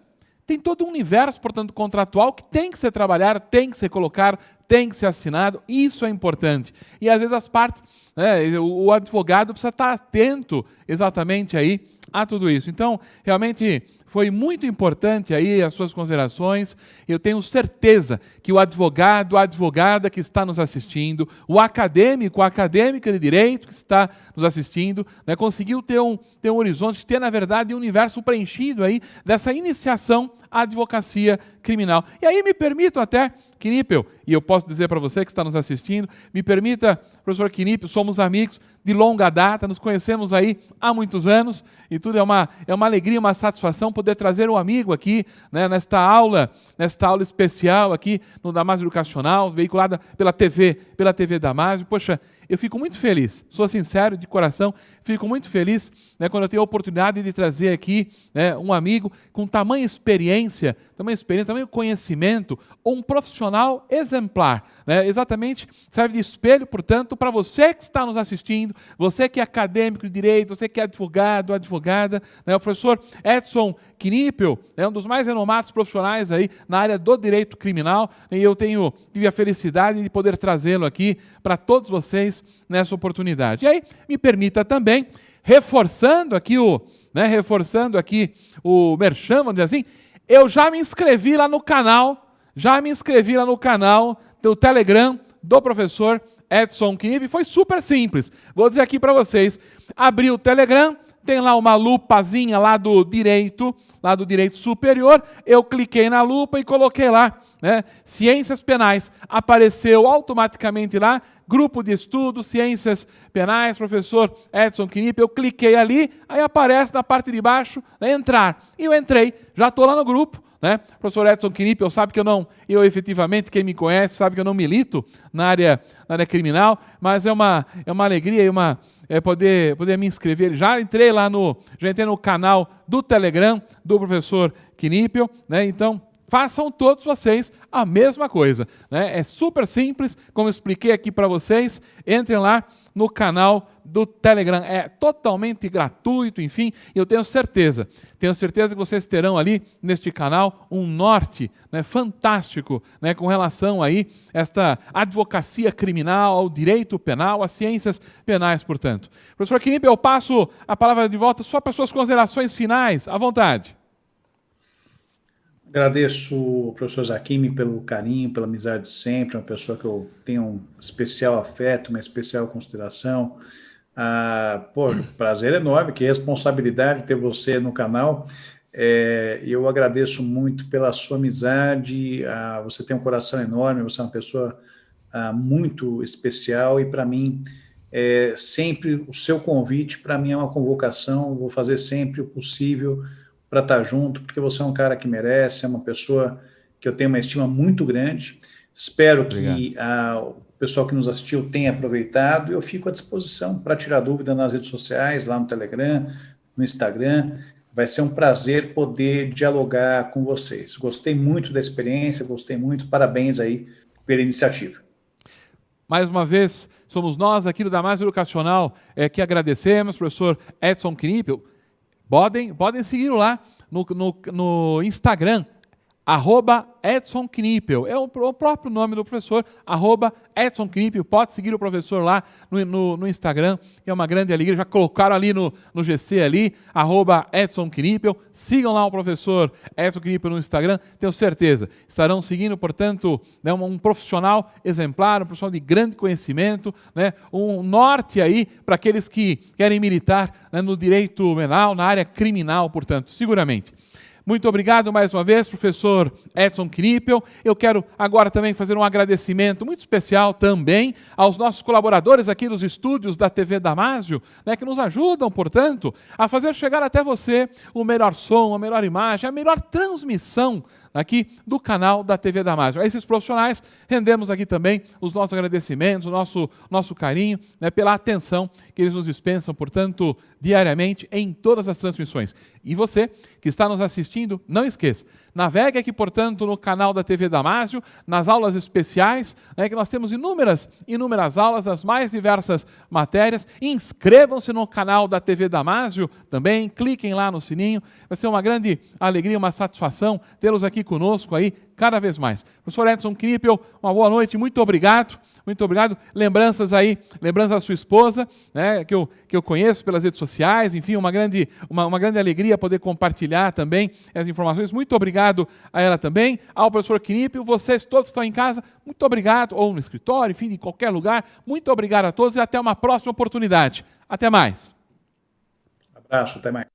Tem todo um universo, portanto, contratual que tem que ser trabalhado, tem que ser colocado, tem que ser assinado. Isso é importante. E, às vezes, as partes, né, o advogado precisa estar atento exatamente aí a tudo isso. Então, realmente, foi muito importante aí as suas considerações. Eu tenho certeza que o advogado, a advogada que está nos assistindo, o acadêmico, a acadêmica de direito que está nos assistindo, né, conseguiu ter um horizonte, ter, na verdade, um universo preenchido aí dessa iniciação à advocacia criminal. E aí me permito até, Knipel, e eu posso dizer para você que está nos assistindo, me permita, professor Knipel, somos amigos de longa data, nos conhecemos aí há muitos anos, e tudo é uma alegria, uma satisfação poder trazer um amigo aqui, né, nesta aula especial aqui no Damásio Educacional, veiculada pela TV Damásio. Poxa, eu fico muito feliz, sou sincero, de coração, fico muito feliz, né, quando eu tenho a oportunidade de trazer aqui, né, um amigo com tamanha experiência, tamanho conhecimento, um profissional exemplar, né, exatamente, serve de espelho, portanto, para você que está nos assistindo, você que é acadêmico de direito, você que é advogado, advogada, né, o professor Edson Knipel é um dos mais renomados profissionais aí na área do direito criminal, e eu tive a felicidade de poder trazê-lo aqui para todos vocês nessa oportunidade. E aí, me permita também, reforçando aqui o merchan, vamos dizer assim, eu já me inscrevi lá no canal do Telegram do professor Edson Knipel, foi super simples. Vou dizer aqui para vocês, abri o Telegram, tem lá uma lupazinha lá do direito superior, eu cliquei na lupa e coloquei lá, né, Ciências Penais. Apareceu automaticamente lá, grupo de estudo, Ciências Penais, professor Edson Knipel, eu cliquei ali, aí aparece na parte de baixo, né, entrar. E eu entrei, já estou lá no grupo, né? Professor Edson Knipel sabe que eu efetivamente, quem me conhece, sabe que eu não milito na área criminal, mas é uma alegria e poder me inscrever. Já entrei no canal do Telegram do professor Knipel, né? Então, façam todos vocês a mesma coisa, né? É super simples, como eu expliquei aqui para vocês, entrem lá no canal do Telegram, é totalmente gratuito, enfim, e eu tenho certeza que vocês terão ali neste canal um norte, né, fantástico, né, com relação aí esta advocacia criminal, ao direito penal, às ciências penais, portanto. Professor Knipel, eu passo a palavra de volta só para suas considerações finais, à vontade. Agradeço o professor Zaquimi pelo carinho, pela amizade de sempre, uma pessoa que eu tenho um especial afeto, uma especial consideração. Prazer enorme, que responsabilidade ter você no canal. Eu agradeço muito pela sua amizade, você tem um coração enorme, você é uma pessoa muito especial e para mim, sempre o seu convite, para mim é uma convocação, vou fazer sempre o possível para estar junto, porque você é um cara que merece, é uma pessoa que eu tenho uma estima muito grande. Espero que o pessoal que nos assistiu tenha aproveitado e eu fico à disposição para tirar dúvida nas redes sociais, lá no Telegram, no Instagram. Vai ser um prazer poder dialogar com vocês. Gostei muito da experiência, gostei muito. Parabéns aí pela iniciativa. Mais uma vez, somos nós aqui do Damásio Educacional que agradecemos, professor Edson Knipel. Podem seguir lá no Instagram, @Edson Knipel, é o próprio nome do professor, @Edson Knipel, pode seguir o professor lá no Instagram, é uma grande alegria, já colocaram ali no GC ali, @Edson Knipel, sigam lá o professor Edson Knipel no Instagram, tenho certeza, estarão seguindo, portanto, né, um profissional exemplar, um profissional de grande conhecimento, né, um norte aí para aqueles que querem militar, né, no direito penal, na área criminal, portanto, seguramente. Muito obrigado mais uma vez, professor Edson Knipel. Eu quero agora também fazer um agradecimento muito especial também aos nossos colaboradores aqui dos estúdios da TV Damásio, né, que nos ajudam, portanto, a fazer chegar até você o melhor som, a melhor imagem, a melhor transmissão aqui do canal da TV Damásio. A esses profissionais rendemos aqui também os nossos agradecimentos, o nosso carinho, né, pela atenção que eles nos dispensam, portanto, diariamente em todas as transmissões. E você que está nos assistindo, não esqueça, navegue aqui, portanto, no canal da TV Damásio, nas aulas especiais, né, que nós temos inúmeras aulas das mais diversas matérias. Inscrevam-se no canal da TV Damásio também, cliquem lá no sininho. Vai ser uma grande alegria, uma satisfação tê-los aqui conosco aí cada vez mais. Professor Edson Knipel, uma boa noite, muito obrigado. Muito obrigado. Lembranças da sua esposa, né, que eu conheço pelas redes sociais, enfim, uma grande alegria poder compartilhar também as informações. Muito obrigado a ela também, ao professor Knipel, vocês todos que estão em casa, muito obrigado, ou no escritório, enfim, em qualquer lugar, muito obrigado a todos e até uma próxima oportunidade. Até mais. Um abraço, até mais.